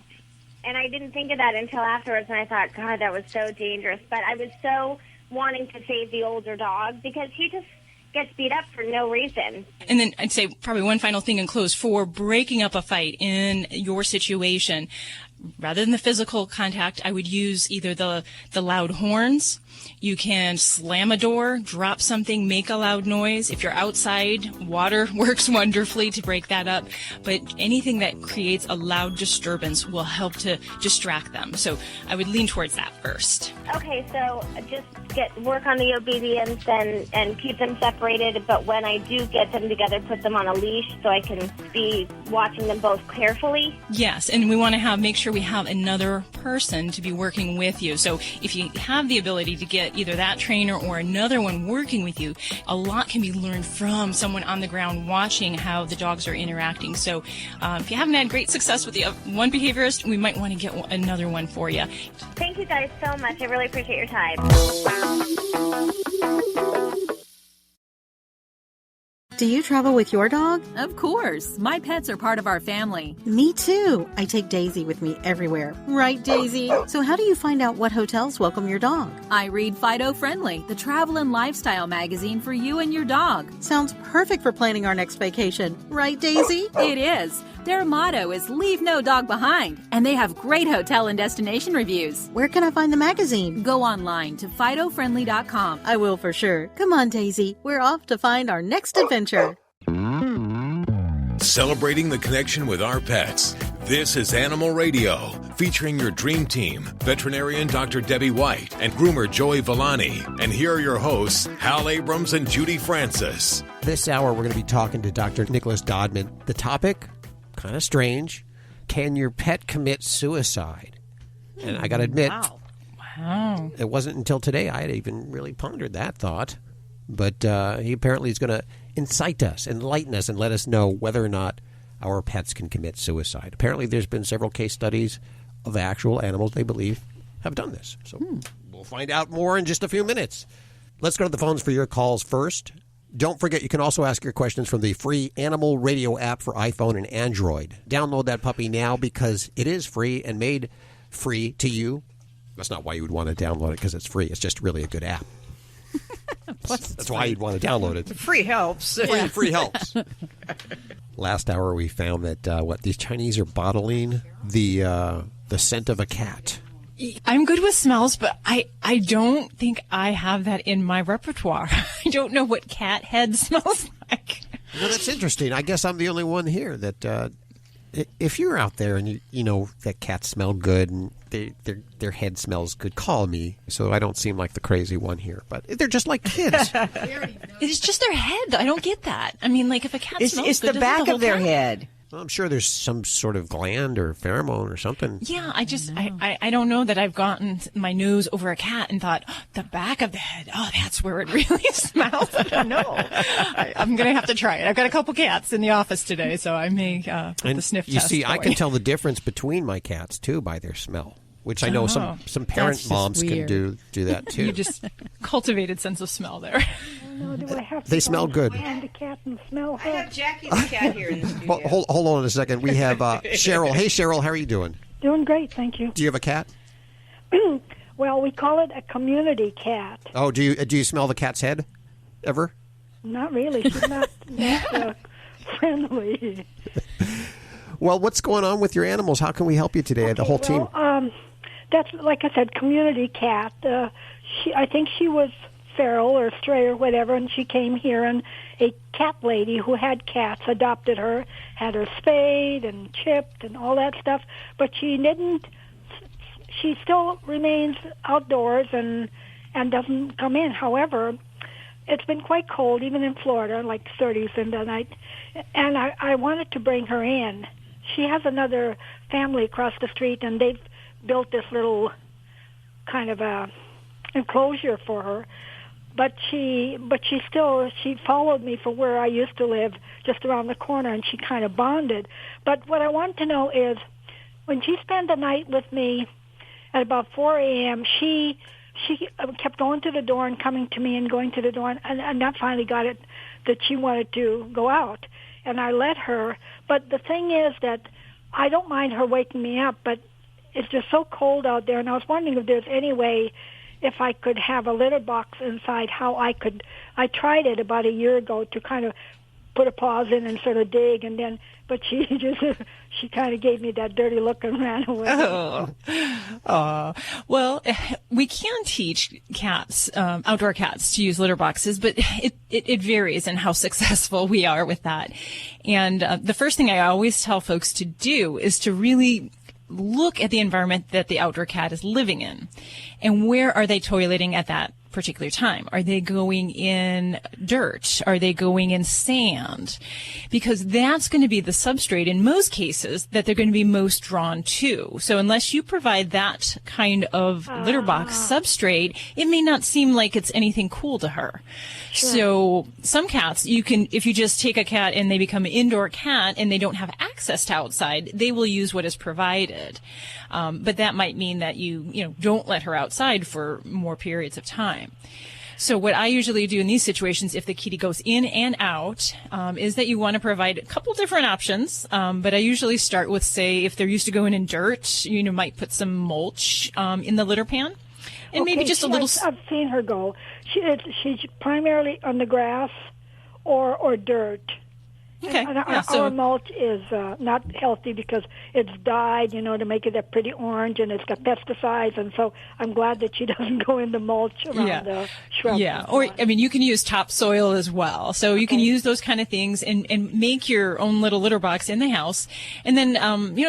And I didn't think of that until afterwards, and I thought, God, that was so dangerous. But I was so wanting to save the older dog because he just gets beat up for no reason. And then I'd say probably one final thing in close for breaking up a fight in your situation. Rather than the physical contact, I would use either the loud horns. You can slam a door, drop something, make a loud noise. If you're outside, water works wonderfully to break that up. But anything that creates a loud disturbance will help to distract them. So I would lean towards that first. Okay, so just work on the obedience and keep them separated. But when I do get them together, put them on a leash so I can be watching them both carefully. Yes, and we want to make sure we have another person to be working with you. So if you have the ability to get either that trainer or another one working with you, a lot can be learned from someone on the ground watching how the dogs are interacting. So if you haven't had great success with the one behaviorist, we might want to get another one for you. Thank you guys so much. I really appreciate your time. Do you travel with your dog? Of course. My pets are part of our family. Me too. I take Daisy with me everywhere. Right, Daisy? So how do you find out what hotels welcome your dog? I read Fido Friendly, the travel and lifestyle magazine for you and your dog. Sounds perfect for planning our next vacation. Right, Daisy? It is. Their motto is leave no dog behind, and they have great hotel and destination reviews. Where can I find the magazine? Go online to FidoFriendly.com. I will for sure. Come on, Daisy. We're off to find our next adventure. Celebrating the connection with our pets. This is Animal Radio, featuring your dream team, veterinarian Dr. Debbie White and groomer Joey Villani. And here are your hosts, Hal Abrams and Judy Francis. This hour, we're going to be talking to Dr. Nicholas Dodman. The topic, kind of strange, can your pet commit suicide? And I got to admit, Wow. It wasn't until today I had even really pondered that thought. But he apparently is going to incite us, enlighten us, and let us know whether or not our pets can commit suicide. Apparently there's been several case studies of actual animals they believe have done this. So we'll find out more in just a few minutes. Let's go to the phones for your calls first. Don't forget, you can also ask your questions from the free Animal Radio app for iPhone and Android. Download that puppy now because it is free and made free to you. That's not why you would want to download it because it's free. It's just really a good app. That's why you'd want to download it. Free helps. Free helps. Last hour we found that these Chinese are bottling the scent of a cat. I'm good with smells, but I don't think I have that in my repertoire. I don't know what cat head smells like. No, that's interesting. I guess I'm the only one here that if you're out there and you know that cats smell good and their head smells good, call me so I don't seem like the crazy one here. But they're just like kids. It's just their head. I don't get that. I mean, like if a cat smells it's good, the back whole of their cat? head. Well, I'm sure there's some sort of gland or pheromone or something. Yeah, I don't know that I've gotten my nose over a cat and thought, oh, the back of the head, oh, that's where it really smells. I don't know. I'm going to have to try it. I've got a couple cats in the office today, so I may put the sniff test. You see, going. I can tell the difference between my cats, too, by their smell, which I know some parent moms can do that, too. You just cultivated sense of smell there. No, do I have to They smell good. find the cat and smell her? I have Jackie the cat here in the studio. Well, hold on a second. We have Cheryl. Hey, Cheryl, how are you doing? Doing great, thank you. Do you have a cat? Well, we call it a community cat. Oh, do you smell the cat's head ever? Not really. She's not friendly. Well, what's going on with your animals? How can we help you today, the whole team? That's, like I said, community cat. I think she was feral or stray or whatever, and she came here, and a cat lady who had cats adopted her, had her spayed and chipped and all that stuff, but she still remains outdoors and doesn't come in. However, it's been quite cold, even in Florida, like 30s in the night, and I wanted to bring her in. She has another family across the street, and they've built this little kind of a enclosure for her. But she followed me from where I used to live, just around the corner, and she kind of bonded. But what I want to know is, when she spent the night with me at about 4 a.m., she kept going to the door and coming to me and going to the door, and that finally got it that she wanted to go out, and I let her. But the thing is that I don't mind her waking me up, but it's just so cold out there, and I was wondering if there's any way if I could have a litter box inside, how I tried it about a year ago to kind of put a pause in and sort of dig, and then, but she kind of gave me that dirty look and ran away. Well, we can teach cats, outdoor cats, to use litter boxes, but it varies in how successful we are with that. And the first thing I always tell folks to do is to really look at the environment that the outdoor cat is living in, and where are they toileting at that particular time? Are they going in dirt? Are they going in sand? Because that's going to be the substrate in most cases that they're going to be most drawn to. So unless you provide that kind of litter box substrate, it may not seem like it's anything cool to her. Sure. So some cats, if you just take a cat and they become an indoor cat and they don't have access to outside, they will use what is provided. But that might mean that you don't let her outside for more periods of time. So what I usually do in these situations, if the kitty goes in and out, is that you want to provide a couple different options. But I usually start with, say, if they're used to going in dirt, you might put some mulch in the litter pan. And maybe just a little... I've seen her go. She's primarily on the grass or dirt. Okay. And our mulch is not healthy because it's dyed, to make it that pretty orange, and it's got pesticides, and so I'm glad that she doesn't go in the mulch around the shrubs. Yeah, or, you can use topsoil as well. So you can use those kind of things and make your own little litter box in the house. And then,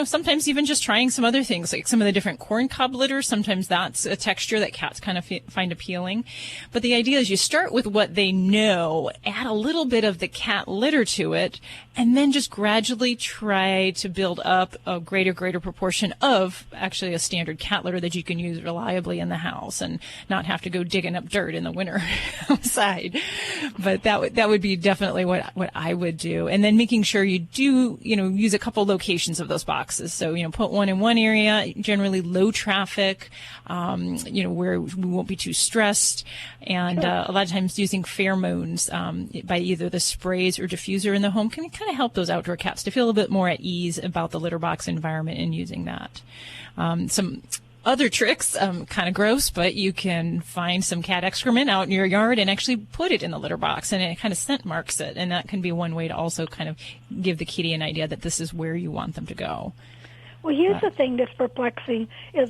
sometimes even just trying some other things, like some of the different corn cob litters. Sometimes that's a texture that cats kind of find appealing. But the idea is you start with what they know, add a little bit of the cat litter to it, and then just gradually try to build up a greater proportion of actually a standard cat litter that you can use reliably in the house and not have to go digging up dirt in the winter outside. But that would be definitely what I would do. And then making sure you do, use a couple locations of those boxes. So, put one in one area, generally low traffic, where we won't be too stressed. And a lot of times using pheromones by either the sprays or diffuser in the home can kind of help those outdoor cats to feel a little bit more at ease about the litter box environment and using that. Some other tricks, kind of gross, but you can find some cat excrement out in your yard and actually put it in the litter box, and it kind of scent marks it. And that can be one way to also kind of give the kitty an idea that this is where you want them to go. Well, here's the thing that's perplexing is,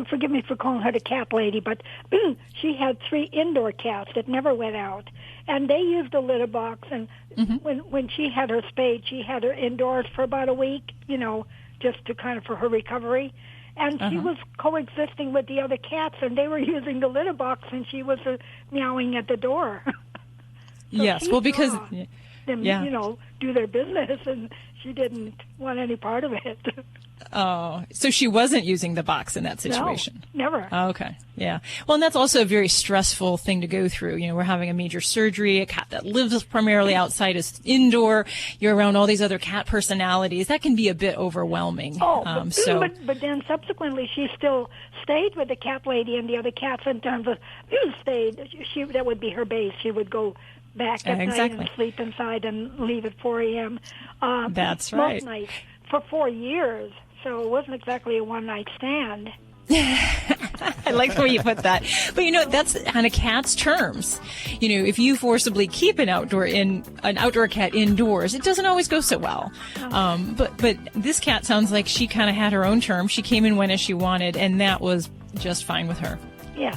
forgive me for calling her the cat lady, but she had 3 indoor cats that never went out, and they used the litter box. And when she had her spayed, she had her indoors for about a week, just to kind of for her recovery. And she was coexisting with the other cats, and they were using the litter box, and she was meowing at the door. Yes, well, because them, do their business, and she didn't want any part of it. Oh, so she wasn't using the box in that situation? No, never. Oh, okay, yeah. Well, and that's also a very stressful thing to go through. We're having a major surgery. A cat that lives primarily outside is indoor. You're around all these other cat personalities. That can be a bit overwhelming. But then subsequently she still stayed with the cat lady and the other cats in terms of that would be her base. She would go back at night and sleep inside and leave at 4 a.m. That's right. Most nights for 4 years. So it wasn't exactly a one-night stand. I like the way you put that. But that's on a cat's terms. If you forcibly keep an outdoor cat indoors, it doesn't always go so well. But this cat sounds like she kind of had her own terms. She came and went as she wanted, and that was just fine with her. Yes.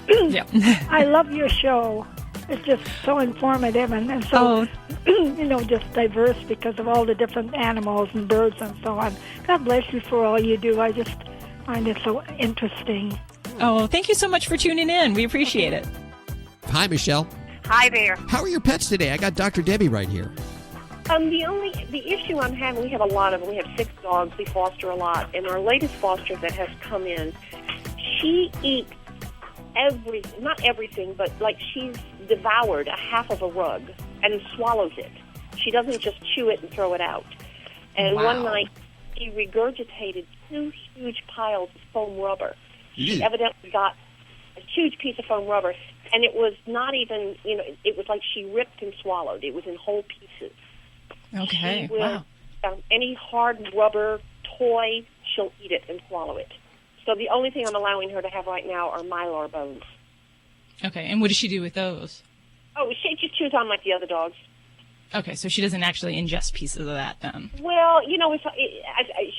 Yeah. I love your show. It's just so informative and so, just diverse because of all the different animals and birds and so on. God bless you for all you do. I just find it so interesting. Oh, thank you so much for tuning in. We appreciate it. Hi, Michelle. Hi there. How are your pets today? I got Dr. Debbie right here. The issue I'm having, we have a lot of them. We have 6 dogs. We foster a lot. And our latest foster that has come in, she eats not everything, but like she's devoured a half of a rug and swallows it. She doesn't just chew it and throw it out. And one night, she regurgitated 2 huge piles of foam rubber. She evidently got a huge piece of foam rubber, and it was not even, it was like she ripped and swallowed. It was in whole pieces. Okay, she will, any hard rubber toy, she'll eat it and swallow it. So the only thing I'm allowing her to have right now are mylar bones. Okay, and what does she do with those? Oh, she just chews on like the other dogs. Okay, so she doesn't actually ingest pieces of that then? Well,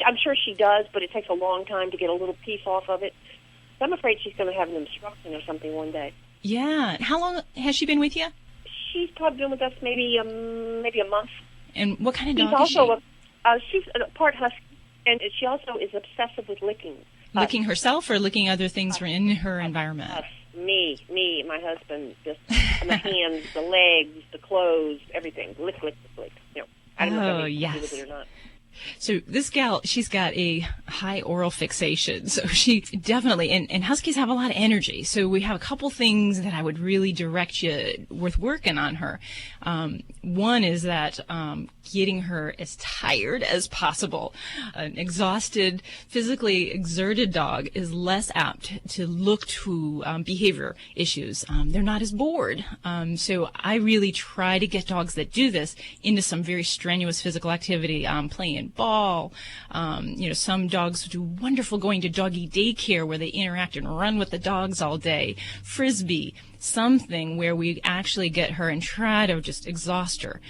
I'm sure she does, but it takes a long time to get a little piece off of it. So I'm afraid she's going to have an obstruction or something one day. Yeah. How long has she been with you? She's probably been with us maybe a month. And what kind of dog is she? She's a part husky, and she also is obsessive with licking. Licking herself or licking other things in her environment? Me, my husband, just the hands, the legs, the clothes, everything. Lick. I don't know if anything to do with it or not. So this gal, she's got a high oral fixation. So she definitely, and huskies have a lot of energy. So we have a couple things that I would really direct you worth working on her. One is that getting her as tired as possible. An exhausted, physically exerted dog is less apt to look to behavior issues. They're not as bored. So I really try to get dogs that do this into some very strenuous physical activity, playing ball. Some dogs do wonderful going to doggy daycare where they interact and run with the dogs all day. Frisbee. Something where we actually get her and try to just exhaust her,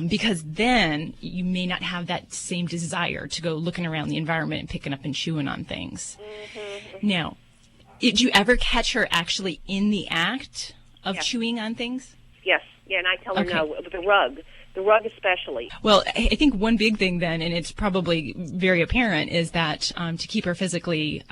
because then you may not have that same desire to go looking around the environment and picking up and chewing on things. Mm-hmm. Now, did you ever catch her actually in the act of chewing on things? Yes. Yeah, and I tell her no, with the rug especially. Well, I think one big thing then, and it's probably very apparent, is that to keep her physically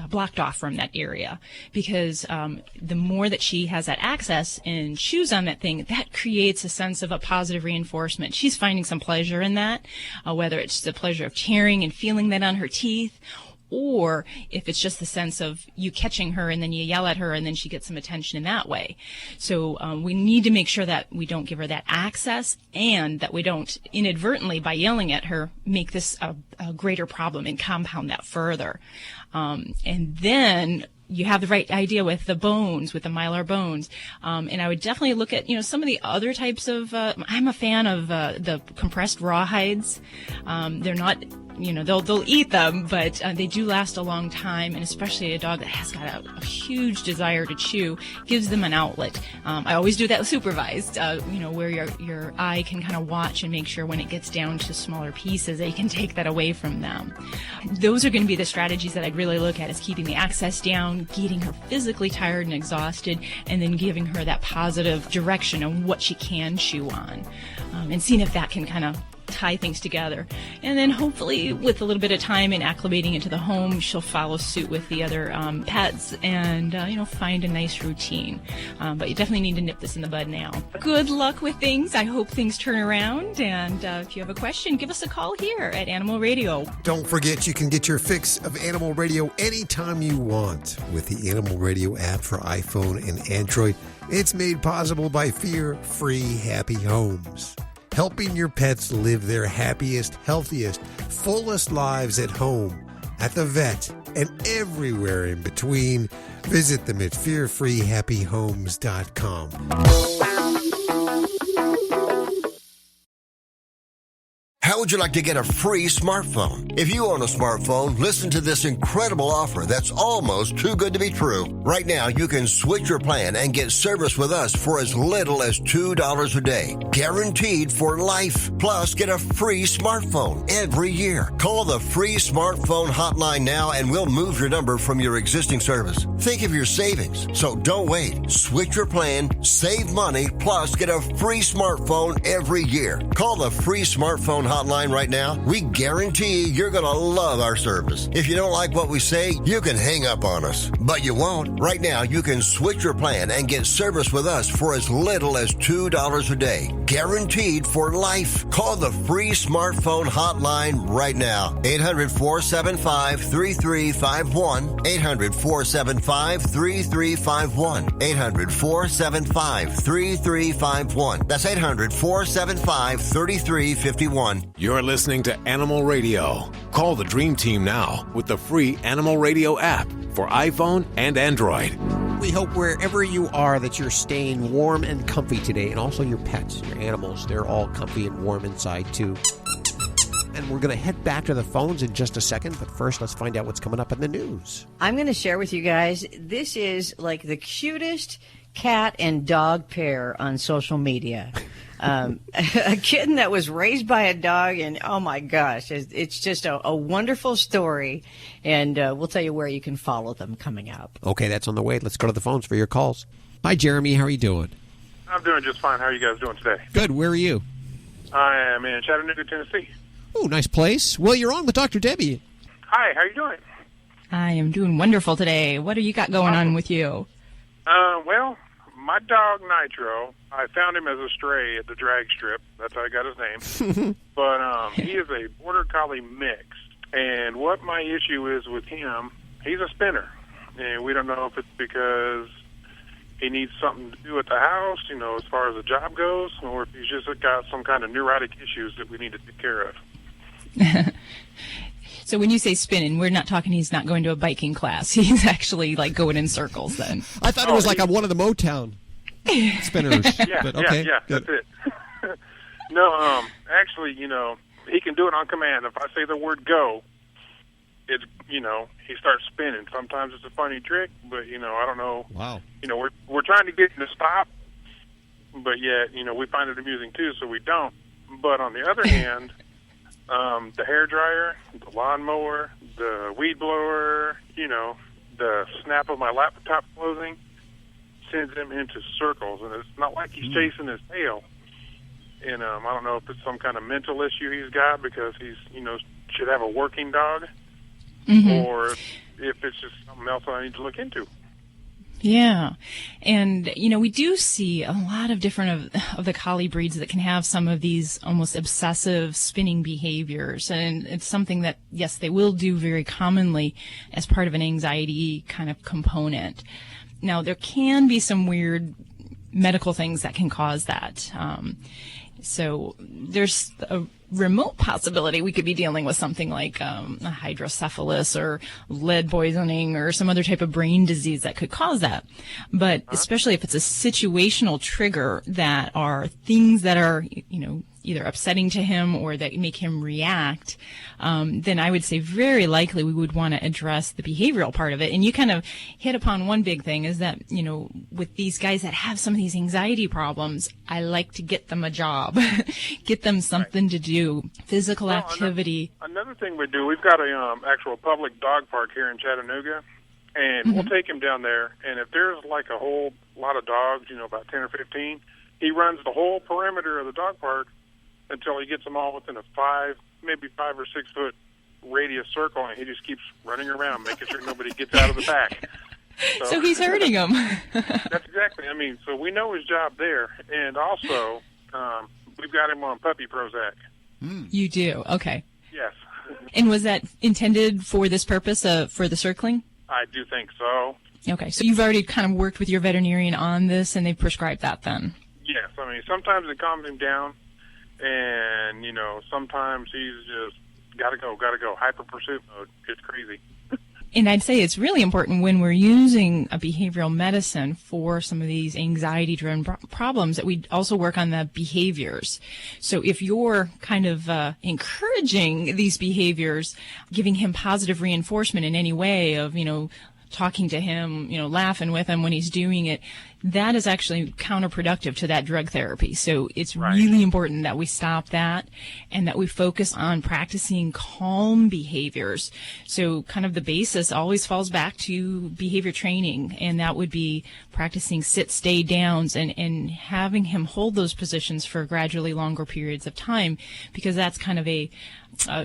blocked off from that area, because the more that she has that access and chews on that thing, that creates a sense of a positive reinforcement. She's finding some pleasure in that, whether it's the pleasure of tearing and feeling that on her teeth, or if it's just the sense of you catching her and then you yell at her and then she gets some attention in that way. So we need to make sure that we don't give her that access and that we don't inadvertently, by yelling at her, make this a greater problem and compound that further. And then you have the right idea with the bones, with the mylar bones. And I would definitely look at, some of the other types of, I'm a fan of the compressed rawhides. They're not, they'll eat them, but they do last a long time, and especially a dog that has got a huge desire to chew gives them an outlet. I always do that supervised, where your eye can kind of watch and make sure when it gets down to smaller pieces, they can take that away from them. Those are going to be the strategies that I'd really look at, is keeping the access down, getting her physically tired and exhausted, and then giving her that positive direction on what she can chew on, and seeing if that can kind of tie things together. And then hopefully with a little bit of time and acclimating into the home, she'll follow suit with the other pets and find a nice routine. But you definitely need to nip this in the bud now. Good luck with things. I hope things turn around, and if you have a question, give us a call here at Animal Radio. Don't forget, you can get your fix of Animal Radio anytime you want with the Animal Radio app for iPhone and Android. It's made possible by Fear-Free Happy Homes, helping your pets live their happiest, healthiest, fullest lives at home, at the vet, and everywhere in between. Visit them at fearfreehappyhomes.com. How would you like to get a free smartphone? If you own a smartphone, listen to this incredible offer that's almost too good to be true. Right now, you can switch your plan and get service with us for as little as $2 a day. Guaranteed for life. Plus, get a free smartphone every year. Call the free smartphone hotline now and we'll move your number from your existing service. Think of your savings. So don't wait. Switch your plan, save money, plus get a free smartphone every year. Call the free smartphone hotline hotline right now, we guarantee you're going to love our service. If you don't like what we say, you can hang up on us. But you won't. Right now, you can switch your plan and get service with us for as little as $2 a day. Guaranteed for life. Call the free smartphone hotline right now. 800-475-3351. 800-475-3351. 800-475-3351. That's 800-475-3351. You're listening to Animal Radio. Call the Dream Team now with the free Animal Radio app for iPhone and Android. We hope wherever you are that you're staying warm and comfy today, and also your pets, your animals, they're all comfy and warm inside too. And we're going to head back to the phones in just a second, but first let's find out what's coming up in the news. I'm going to share with you guys, this is like the cutest cat and dog pair on social media. A kitten that was raised by a dog, and oh my gosh, it's just a wonderful story, and we'll tell you where you can follow them coming up. Okay, that's on the way. Let's go to the phones for your calls. Hi, Jeremy. How are you doing? I'm doing just fine. How are you guys doing today? Good. Where are you? I am in Chattanooga, Tennessee. Oh, nice place. Well, you're on with Dr. Debbie. Hi, how are you doing? I am doing wonderful today. What do you got going on with you? Well, my dog Nitro, I found him as a stray at the drag strip. That's how I got his name. But he is a Border Collie mix. And what my issue is with him, he's a spinner. And we don't know if it's because he needs something to do at the house, you know, as far as the job goes, or if he's just got some kind of neurotic issues that we need to take care of. So when you say spinning, we're not talking he's not going to a biking class. He's actually like going in circles then. I thought it was like on one of the Motown spinners. Yeah, but okay, yeah, that's it. No, actually, you know, he can do it on command. If I say the word go, it's, you know, he starts spinning. Sometimes it's a funny trick, but, you know, I don't know. Wow. You know, we're trying to get him to stop, but yet, you know, we find it amusing too, so we don't. But on the other hand, the hairdryer, the lawnmower, the weed blower, you know, the snap of my laptop closing sends him into circles, and it's not like he's chasing his tail. And I don't know if it's some kind of mental issue he's got because he's, you know, should have a working dog, or if it's just something else I need to look into. Yeah. And, you know, we do see a lot of different of the collie breeds that can have some of these almost obsessive spinning behaviors. And it's something that, yes, they will do very commonly as part of an anxiety kind of component. Now, there can be some weird medical things that can cause that. So there's a remote possibility we could be dealing with something like a hydrocephalus or lead poisoning or some other type of brain disease that could cause that. But especially if it's a situational trigger that are things that are, you know, either upsetting to him or that make him react, then I would say very likely we would want to address the behavioral part of it. And you kind of hit upon one big thing is that, you know, with these guys that have some of these anxiety problems, I like to get them a job, get them something to do, physical activity. Another thing we do, we've got a actual public dog park here in Chattanooga, and we'll take him down there, and if there's like a whole lot of dogs, you know, about 10 or 15, he runs the whole perimeter of the dog park until he gets them all within a 5 or 6 foot radius circle, and he just keeps running around, making sure nobody gets out of the back. So he's hurting them. That's exactly. I mean, so we know his job there, and also we've got him on puppy Prozac. You do? Okay. Yes. And was that intended for this purpose, for the circling? I do think so. Okay, so you've already kind of worked with your veterinarian on this, and they've prescribed that then? Yes. I mean, sometimes it calms him down. And, you know, sometimes he's just gotta go, hyper pursuit mode. It's crazy. And I'd say it's really important when we're using a behavioral medicine for some of these anxiety-driven problems that we also work on the behaviors. So if you're kind of encouraging these behaviors, giving him positive reinforcement in any way of, you know, talking to him, you know, laughing with him when he's doing it, that is actually counterproductive to that drug therapy. So it's really important that we stop that and that we focus on practicing calm behaviors. So kind of the basis always falls back to behavior training, and that would be practicing sit, stay downs and having him hold those positions for gradually longer periods of time, because that's kind of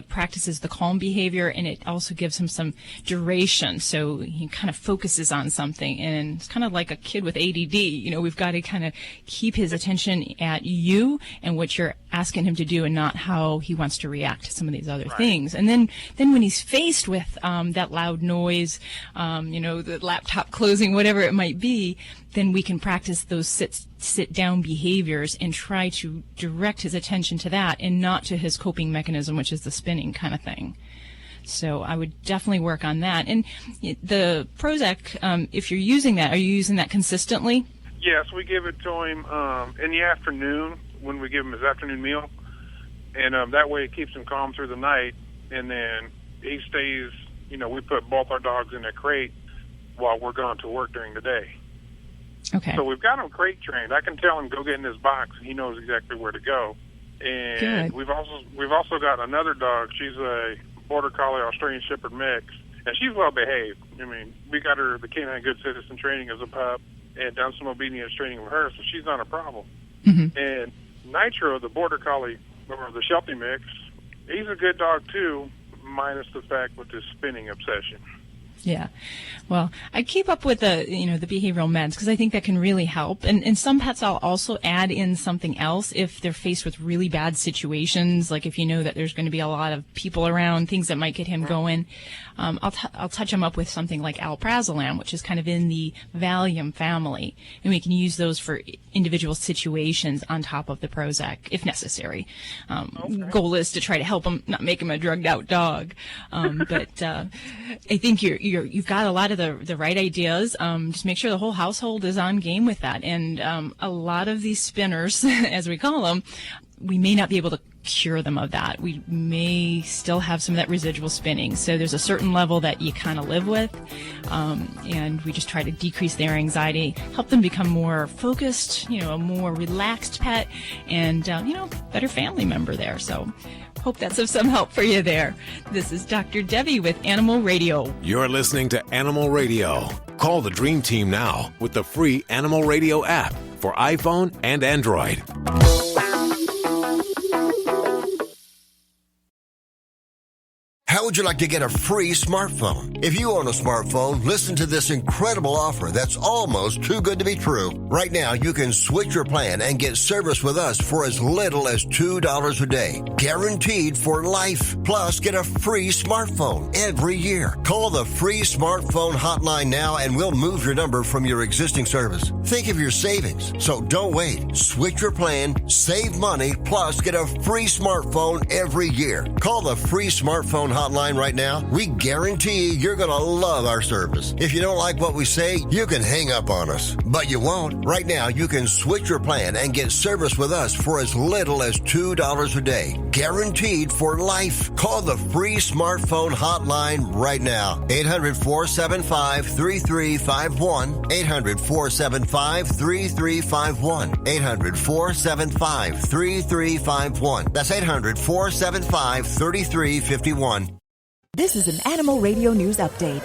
practices the calm behavior, and it also gives him some duration. So he kind of focuses on something, and it's kind of like a kid with ADD. We've got to kind of keep his attention at you and what you're asking him to do, and not how he wants to react to some of these other things. And then when he's faced with that loud noise, the laptop closing, whatever it might be, then we can practice those sit down behaviors and try to direct his attention to that and not to his coping mechanism, which is the spinning kind of thing. So I would definitely work on that. And the Prozac, if you're using that, are you using that consistently? Yes, we give it to him in the afternoon when we give him his afternoon meal, and that way it keeps him calm through the night. And then he stays, we put both our dogs in a crate while we're going to work during the day. Okay. So we've got him crate trained. I can tell him go get in his box, and he knows exactly where to go. And we've also got another dog. She's a Border Collie Australian Shepherd mix, and she's well behaved. I mean, we got her the Canine Good Citizen training as a pup, and done some obedience training with her, so she's not a problem. Mm-hmm. And Nitro, the Border Collie or the Sheltie mix, he's a good dog too, minus the fact with his spinning obsession. Yeah. Well, I keep up with the behavioral meds because I think that can really help. And some pets I'll also add in something else if they're faced with really bad situations, like if you know that there's going to be a lot of people around, things that might get him going. I'll touch him up with something like alprazolam, which is kind of in the Valium family. And we can use those for individual situations on top of the Prozac if necessary. Goal is to try to help him, not make him a drugged out dog. But I think you've got a lot of the right ideas. Just make sure the whole household is on game with that. And a lot of these spinners, as we call them, we may not be able to cure them of that. We may still have some of that residual spinning. So there's a certain level that you kind of live with. And we just try to decrease their anxiety, help them become more focused, a more relaxed pet, and, better family member there. So hope that's of some help for you there. This is Dr. Debbie with Animal Radio. You're listening to Animal Radio. Call the Dream Team now with the free Animal Radio app for iPhone and Android. How would you like to get a free smartphone? If you own a smartphone, listen to this incredible offer that's almost too good to be true. Right now, you can switch your plan and get service with us for as little as $2 a day. Guaranteed for life. Plus, get a free smartphone every year. Call the free smartphone hotline now and we'll move your number from your existing service. Think of your savings. So don't wait. Switch your plan, save money, plus get a free smartphone every year. Call the free smartphone hotline right now. We guarantee you're going to love our service. If you don't like what we say, you can hang up on us. But you won't. Right now, you can switch your plan and get service with us for as little as $2 a day. Guaranteed for life. Call the free smartphone hotline right now. 800-475-3351. 800-475-3351. 800-475-3351. That's 800-475-3351. This is an Animal Radio News Update.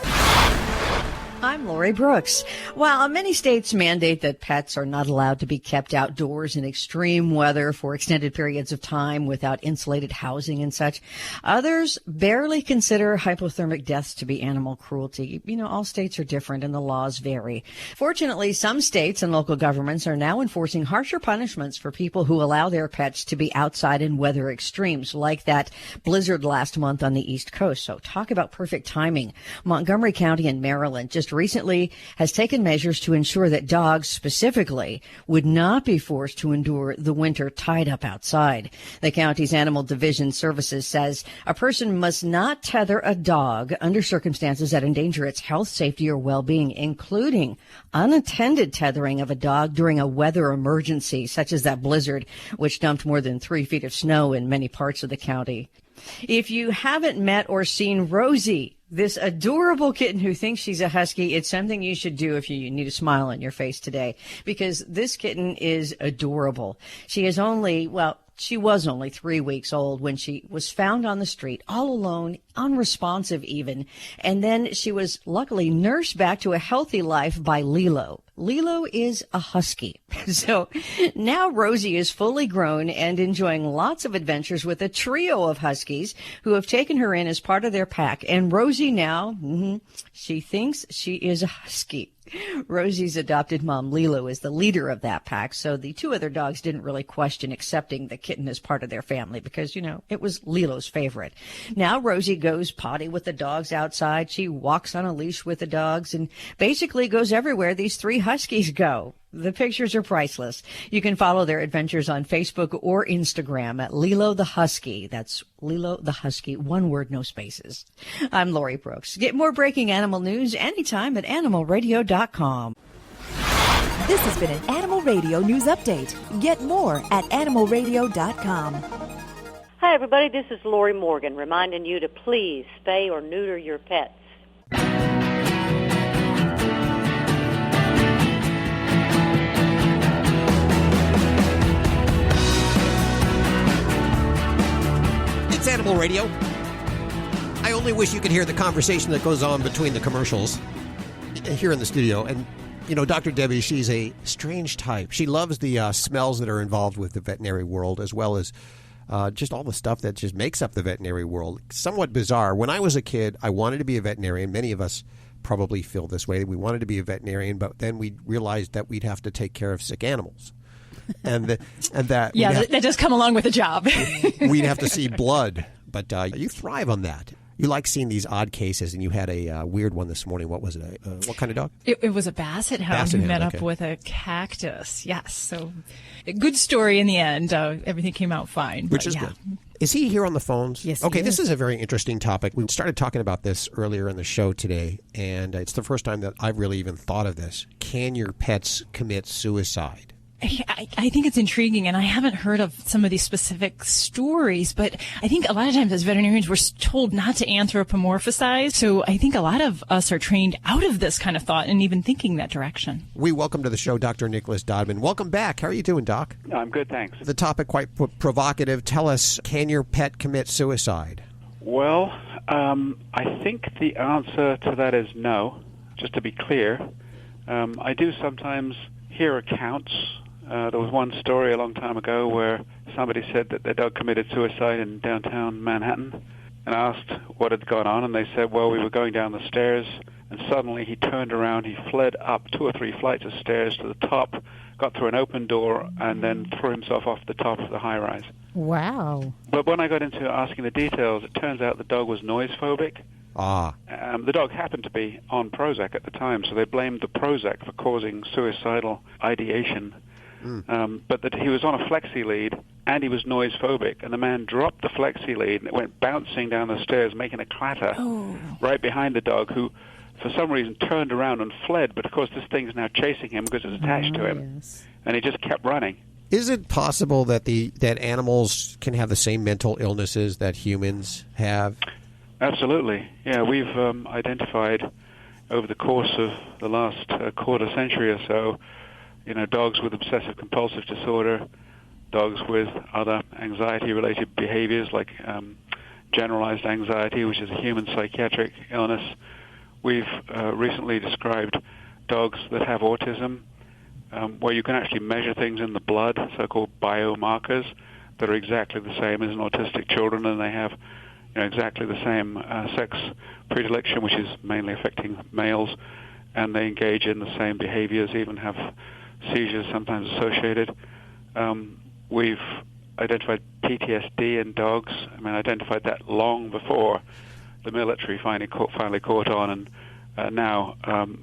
I'm Lori Brooks. While many states mandate that pets are not allowed to be kept outdoors in extreme weather for extended periods of time without insulated housing and such, others barely consider hypothermic deaths to be animal cruelty. All states are different and the laws vary. Fortunately, some states and local governments are now enforcing harsher punishments for people who allow their pets to be outside in weather extremes, like that blizzard last month on the East Coast. So talk about perfect timing. Montgomery County in Maryland just recently has taken measures to ensure that dogs specifically would not be forced to endure the winter tied up outside. The county's Animal Division Services says a person must not tether a dog under circumstances that endanger its health, safety, or well-being, including unattended tethering of a dog during a weather emergency, such as that blizzard, which dumped more than 3 feet of snow in many parts of the county. If you haven't met or seen Rosie, This adorable kitten who thinks she's a husky, it's something you should do if you need a smile on your face today, because this kitten is adorable. She was only 3 weeks old when she was found on the street, all alone, unresponsive even. And then she was luckily nursed back to a healthy life by Lilo. Lilo is a husky. So now Rosie is fully grown and enjoying lots of adventures with a trio of huskies who have taken her in as part of their pack. And Rosie now, she thinks she is a husky. Rosie's adopted mom, Lilo, is the leader of that pack, so the two other dogs didn't really question accepting the kitten as part of their family because, it was Lilo's favorite. Now Rosie goes potty with the dogs outside. She walks on a leash with the dogs and basically goes everywhere these three huskies go. The pictures are priceless. You can follow their adventures on Facebook or Instagram at Lilo the Husky. That's Lilo the Husky, one word, no spaces. I'm Lori Brooks. Get more breaking animal news anytime at animalradio.com. This has been an Animal Radio News Update. Get more at animalradio.com. Hi, everybody. This is Lori Morgan reminding you to please spay or neuter your pets. It's Animal Radio. I only wish you could hear the conversation that goes on between the commercials here in the studio. And, Dr. Debbie, she's a strange type. She loves the smells that are involved with the veterinary world, as well as just all the stuff that just makes up the veterinary world. Somewhat bizarre. When I was a kid, I wanted to be a veterinarian. Many of us probably feel this way. We wanted to be a veterinarian, but then we realized that we'd have to take care of sick animals. That does come along with a job. We'd have to see blood, but you thrive on that. You like seeing these odd cases, and you had a weird one this morning. What was it? What kind of dog? It was a basset hound who met up with a cactus. Yes, so a good story in the end. Everything came out fine. Which is good. Is he here on the phones? Yes. Okay, this is a very interesting topic. We started talking about this earlier in the show today, and it's the first time that I've really even thought of this. Can your pets commit suicide? I think it's intriguing, and I haven't heard of some of these specific stories, but I think a lot of times as veterinarians we're told not to anthropomorphize, so I think a lot of us are trained out of this kind of thought and even thinking that direction. We welcome to the show Dr. Nicholas Dodman. Welcome back. How are you doing, Doc? I'm good, thanks. The topic quite provocative. Tell us, can your pet commit suicide? Well, I think the answer to that is no, just to be clear. I do sometimes hear accounts. There was one story a long time ago where somebody said that their dog committed suicide in downtown Manhattan, and I asked what had gone on, and they said, well, we were going down the stairs, and suddenly he turned around, he fled up 2 or 3 flights of stairs to the top, got through an open door, and then threw himself off the top of the high-rise. Wow. But when I got into asking the details, it turns out the dog was noise phobic. The dog happened to be on Prozac at the time, so they blamed the Prozac for causing suicidal ideation. But that he was on a flexi lead and he was noise phobic, and the man dropped the flexi lead and it went bouncing down the stairs, making a clatter right behind the dog, who for some reason turned around and fled. But of course this thing's now chasing him because it's attached to him, and he just kept running. Is it possible that that animals can have the same mental illnesses that humans have? Absolutely. Yeah, we've identified over the course of the last quarter century or so, dogs with obsessive compulsive disorder, dogs with other anxiety-related behaviors like generalized anxiety, which is a human psychiatric illness. We've recently described dogs that have autism, where you can actually measure things in the blood, so-called biomarkers, that are exactly the same as in autistic children, and they have exactly the same sex predilection, which is mainly affecting males, and they engage in the same behaviors, even have seizures sometimes associated. We've identified PTSD in dogs. Identified that long before the military finally caught on and now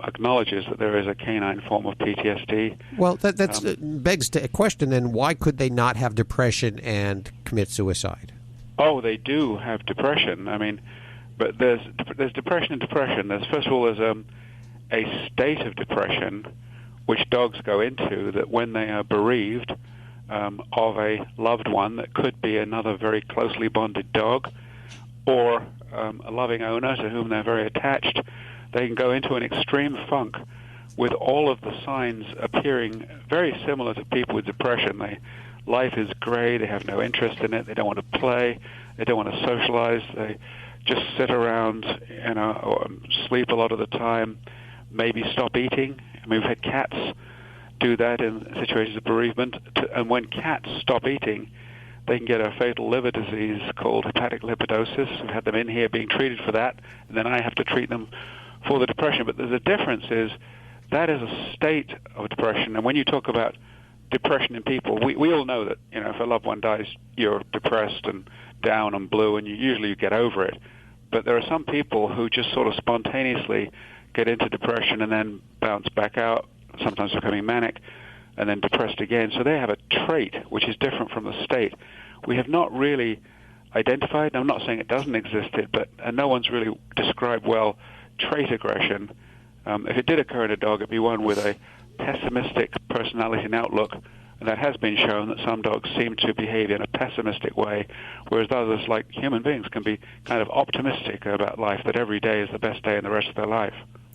acknowledges that there is a canine form of PTSD. Well, that begs a question then. Why could they not have depression and commit suicide? Oh, they do have depression. But there's depression and depression. First of all, there's a state of depression which dogs go into, that when they are bereaved of a loved one that could be another very closely bonded dog, or a loving owner to whom they're very attached, they can go into an extreme funk with all of the signs appearing very similar to people with depression. Life is gray, they have no interest in it, they don't want to play, they don't want to socialize, they just sit around, or sleep a lot of the time, maybe stop eating. I mean, we've had cats do that in situations of bereavement, and when cats stop eating, they can get a fatal liver disease called hepatic lipidosis. We've had them in here being treated for that, and then I have to treat them for the depression. But the difference is that is a state of depression, and when you talk about depression in people, we all know that, if a loved one dies, you're depressed and down and blue, and you get over it. But there are some people who just sort of spontaneously get into depression and then bounce back out, sometimes becoming manic, and then depressed again. So they have a trait which is different from the state. We have not really identified, and I'm not saying it doesn't exist, but no one's really described well trait aggression. If it did occur in a dog, it'd be one with a pessimistic personality and outlook, and that has been shown that some dogs seem to behave in a pessimistic way, whereas others, like human beings, can be kind of optimistic about life, that every day is the best day in the rest of their life.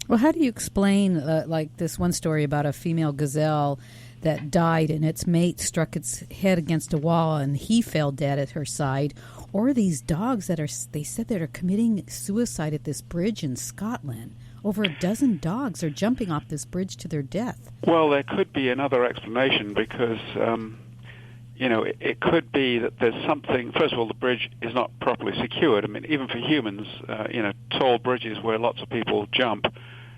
Well, how do you explain, like this one story about a female gazelle that died and its mate struck its head against a wall and he fell dead at her side, or these dogs that they said that are committing suicide at this bridge in Scotland? Over a dozen dogs are jumping off this bridge to their death. Well, there could be another explanation because, it could be that there's something. First of all, the bridge is not properly secured. I mean, even for humans, tall bridges where lots of people jump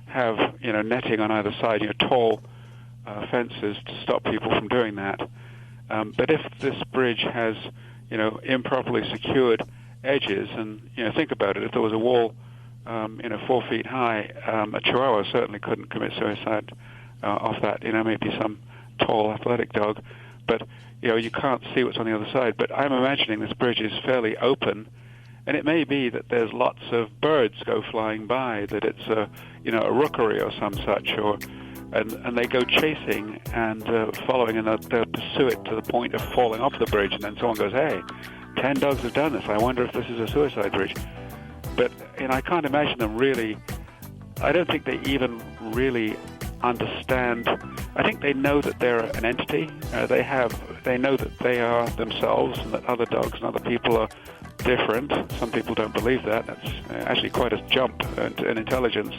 have, netting on either side, tall fences to stop people from doing that. But if this bridge has, improperly secured edges, and, think about it, if there was a wall 4 feet high, a Chihuahua certainly couldn't commit suicide off that. Maybe some tall, athletic dog, but you can't see what's on the other side. But I'm imagining this bridge is fairly open, and it may be that there's lots of birds go flying by, that it's a rookery or some such, and they go chasing and following, and they'll pursue it to the point of falling off the bridge, and then someone goes, "Hey, 10 dogs have done this. I wonder if this is a suicide bridge." But I can't imagine them really. I don't think they even really understand. I think they know that they're an entity. They know that they are themselves, and that other dogs and other people are different. Some people don't believe that. That's actually quite a jump in intelligence.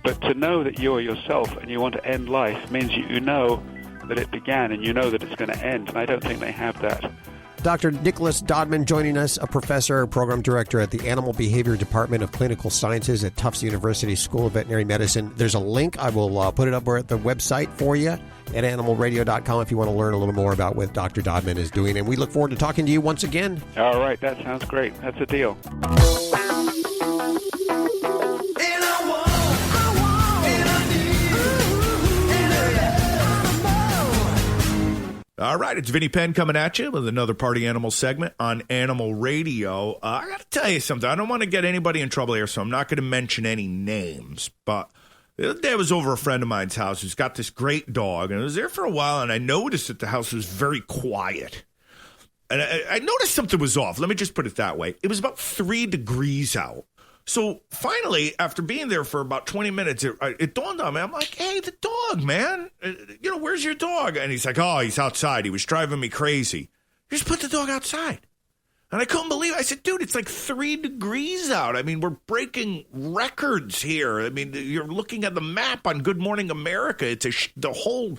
But to know that you're yourself and you want to end life means you know that it began and you know that it's going to end. And I don't think they have that. Dr. Nicholas Dodman joining us, a professor, program director at the Animal Behavior Department of Clinical Sciences at Tufts University School of Veterinary Medicine. There's a link. I will put it up at the website for you at animalradio.com if you want to learn a little more about what Dr. Dodman is doing. And we look forward to talking to you once again. All right. That sounds great. That's a deal. All right, it's Vinny Penn coming at you with another Party Animal segment on Animal Radio. I got to tell you something. I don't want to get anybody in trouble here, so I'm not going to mention any names. But the other day I was over a friend of mine's house who's got this great dog, and I was there for a while, and I noticed that the house was very quiet. And I noticed something was off. Let me just put it that way. It was about 3 degrees out. So finally, after being there for about 20 minutes, it dawned on me. I'm like, "Hey, the dog, man. Where's your dog?" And he's like, "Oh, he's outside. He was driving me crazy." Just put the dog outside. And I couldn't believe it. I said, "Dude, it's like 3 degrees out. I mean, we're breaking records here. I mean, you're looking at the map on Good Morning America. It's the whole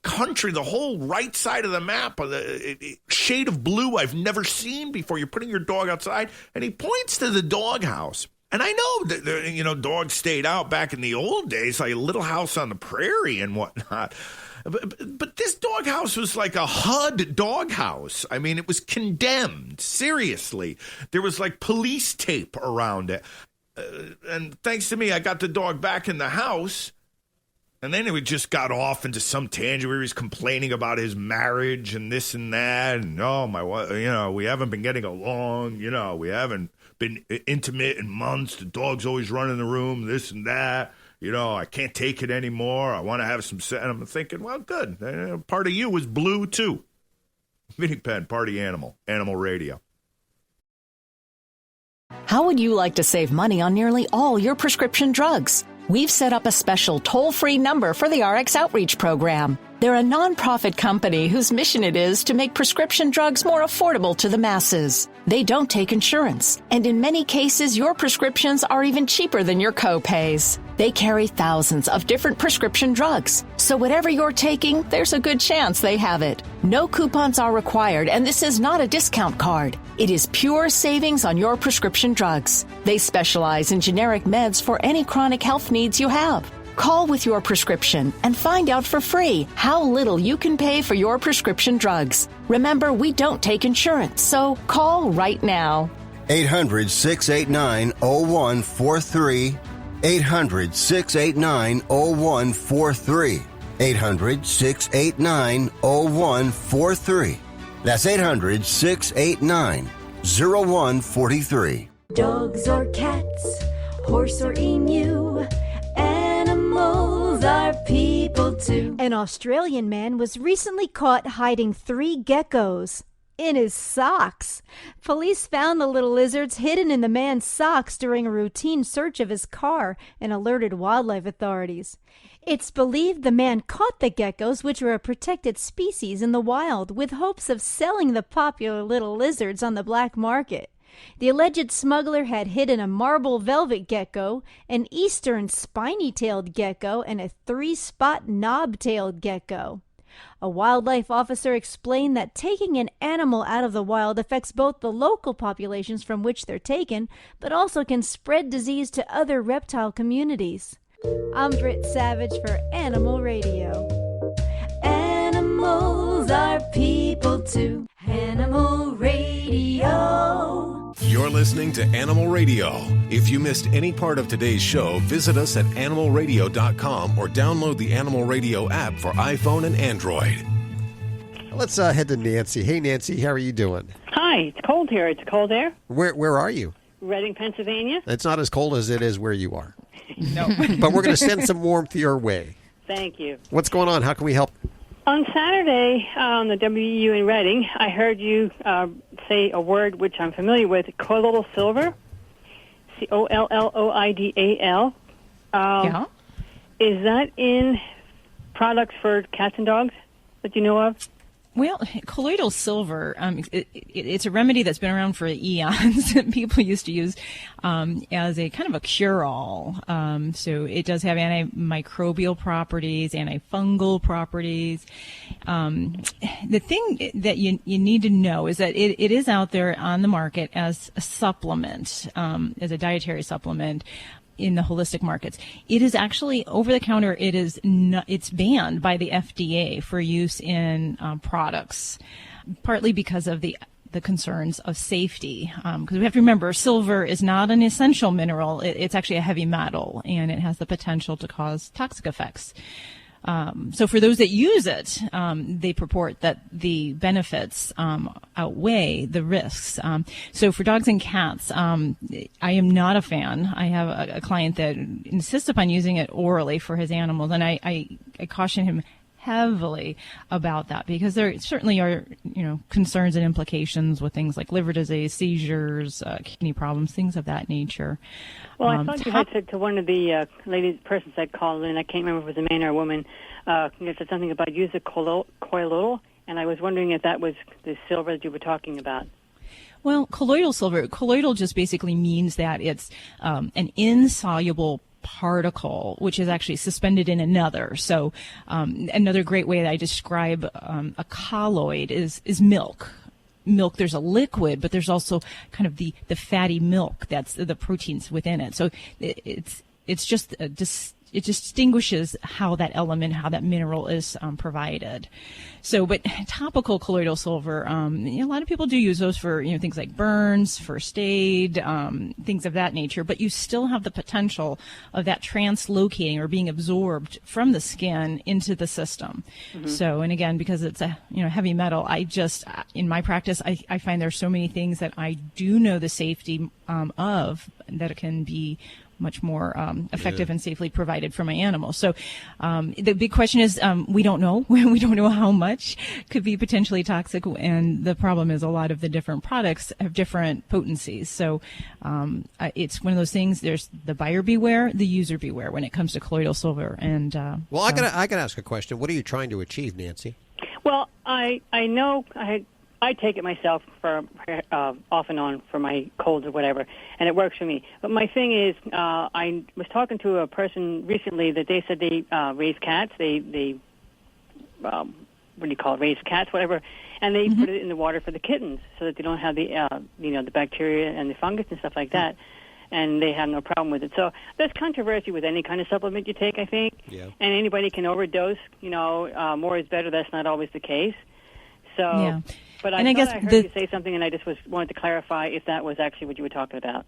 country, the whole right side of the map, a shade of blue I've never seen before. You're putting your dog outside." And he points to the doghouse. And I know that, dogs stayed out back in the old days, like a Little House on the Prairie and whatnot. But this doghouse was like a HUD doghouse. I mean, it was condemned. Seriously. There was like police tape around it. And thanks to me, I got the dog back in the house. And then it just got off into some tangent where he was complaining about his marriage and this and that. And, oh, my wife, we haven't been getting along. We haven't been intimate in months. The dog's always running the room, this and that. I can't take it anymore. I want to have some sex. And I'm thinking, well, good. Part of you was blue, too. Vinny Penn, Party Animal, Animal Radio. How would you like to save money on nearly all your prescription drugs? We've set up a special toll-free number for the RX Outreach Program. They're a nonprofit company whose mission it is to make prescription drugs more affordable to the masses. They don't take insurance, and in many cases, your prescriptions are even cheaper than your co-pays. They carry thousands of different prescription drugs, so whatever you're taking, there's a good chance they have it. No coupons are required, and this is not a discount card. It is pure savings on your prescription drugs. They specialize in generic meds for any chronic health needs you have. Call with your prescription and find out for free how little you can pay for your prescription drugs. Remember, we don't take insurance, so call right now. 800-689-0143. 800-689-0143. 800-689-0143. That's 800-689-0143. Dogs or cats, horse or emu, animals are people too. An Australian man was recently caught hiding 3 geckos in his socks. Police found the little lizards hidden in the man's socks during a routine search of his car and alerted wildlife authorities. It's believed the man caught the geckos, which are a protected species in the wild, with hopes of selling the popular little lizards on the black market. The alleged smuggler had hidden a marble velvet gecko, an eastern spiny-tailed gecko, and a 3-spot knob-tailed gecko. A wildlife officer explained that taking an animal out of the wild affects both the local populations from which they're taken, but also can spread disease to other reptile communities. I'm Britt Savage for Animal Radio. Animals are people too. Animal Radio. You're listening to Animal Radio. If you missed any part of today's show, visit us at animalradio.com or download the Animal Radio app for iPhone and Android. Let's head to Nancy. Hey, Nancy, how are you doing? Hi, it's cold here. It's cold air. Where are you? Reading, Pennsylvania. It's not as cold as it is where you are. No. But we're going to send some warmth your way. Thank you. What's going on? How can we help? On Saturday on the WU in Reading, I heard you say a word which I'm familiar with, colloidal silver, Colloidal. Yeah. Is that in products for cats and dogs that you know of? Well, colloidal silver, it's a remedy that's been around for eons that people used to use as a kind of a cure-all. So it does have antimicrobial properties, antifungal properties. The thing that you need to know is that it is out there on the market as a supplement, as a dietary supplement in the holistic markets. It is actually over the counter. It's banned by the FDA for use in products, partly because of the concerns of safety. Because we have to remember, silver is not an essential mineral. It's actually a heavy metal, and it has the potential to cause toxic effects. So for those that use it, they purport that the benefits outweigh the risks. So for dogs and cats, I am not a fan. I have a client that insists upon using it orally for his animals, and I caution him heavily about that because there certainly are, concerns and implications with things like liver disease, seizures, kidney problems, things of that nature. Well, I thought you had said to one of the persons that called in, I can't remember if it was a man or a woman, you said something about use of colloidal, and I was wondering if that was the silver that you were talking about. Well, colloidal silver, colloidal just basically means that it's an insoluble particle, which is actually suspended in another. So another great way that I describe a colloid is milk. Milk, there's a liquid, but there's also kind of the fatty milk that's the proteins within it. So it's just it distinguishes how that element, how that mineral is provided. So, but topical colloidal silver, a lot of people do use those for, things like burns, first aid, things of that nature, but you still have the potential of that translocating or being absorbed from the skin into the system. Mm-hmm. So, and again, because it's a, heavy metal, in my practice, I find there's so many things that I do know the safety of that it can be much more effective and safely provided for my animals. So the big question is, we don't know. We don't know how much could be potentially toxic, and the problem is a lot of the different products have different potencies. So it's one of those things. There's the buyer beware, the user beware when it comes to colloidal silver. And well, I gotta ask a question. What are you trying to achieve, Nancy? Well, I know I take it myself for off and on for my colds or whatever, and it works for me. But my thing is, I was talking to a person recently that they said they raise cats. They what do you call it? Raise cats, whatever, and they put it in the water for the kittens so that they don't have the the bacteria and the fungus and stuff like that. And they have no problem with it. So there's controversy with any kind of supplement you take, I think. Yeah. And anybody can overdose. More is better. That's not always the case. So, yeah. But I heard you say something, and I just wanted to clarify if that was actually what you were talking about.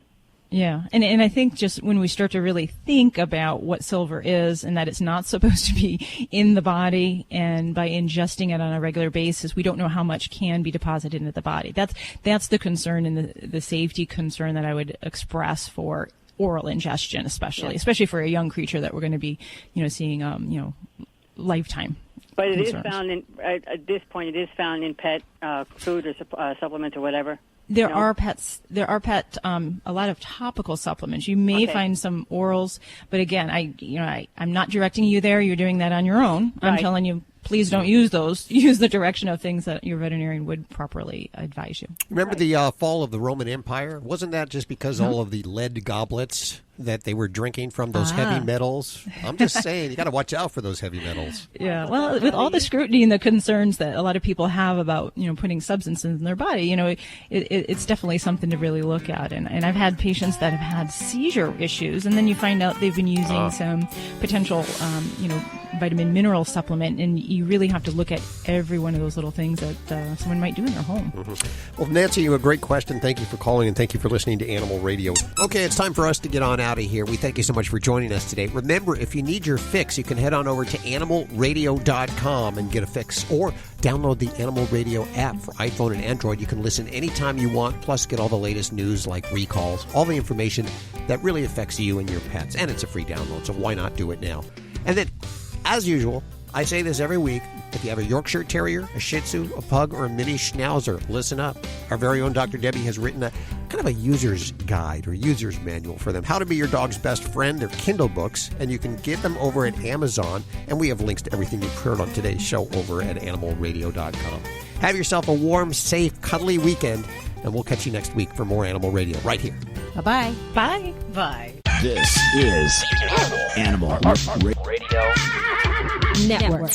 Yeah, and I think just when we start to really think about what silver is and that it's not supposed to be in the body, and by ingesting it on a regular basis, we don't know how much can be deposited into the body. That's the concern and the safety concern that I would express for oral ingestion, especially for a young creature that we're going to be, seeing, lifetime. But it is found at this point. It is found in pet food or supplements or whatever. There are pet a lot of topical supplements. You may find some orals, but again, I'm not directing you there. You're doing that on your own. I'm telling you, please don't use those. Use the direction of things that your veterinarian would properly advise you. Remember the fall of the Roman Empire? Wasn't that just because all of the lead goblets that they were drinking from those heavy metals? I'm just saying, you got to watch out for those heavy metals. Yeah, well, with all the scrutiny and the concerns that a lot of people have about, putting substances in their body, it's definitely something to really look at. And I've had patients that have had seizure issues, and then you find out they've been using some potential, vitamin mineral supplement, and you really have to look at every one of those little things that someone might do in their home. Mm-hmm. Well, Nancy, you have a great question. Thank you for calling, and thank you for listening to Animal Radio. Okay, it's time for us to get on out of here. We thank you so much for joining us today. Remember, if you need your fix, you can head on over to animalradio.com and get a fix, or download the Animal Radio app for iPhone and Android. You can listen anytime you want, plus get all the latest news like recalls, all the information that really affects you and your pets. And it's a free download, so why not do it now? And then, as usual, I say this every week, if you have a Yorkshire Terrier, a Shih Tzu, a Pug, or a Mini Schnauzer, listen up. Our very own Dr. Debbie has written a kind of a user's guide or user's manual for them. How to be your dog's best friend. They're Kindle books, and you can get them over at Amazon. And we have links to everything you've heard on today's show over at animalradio.com. Have yourself a warm, safe, cuddly weekend, and we'll catch you next week for more Animal Radio right here. Bye-bye. Bye. Bye. This is Animal Radio Network.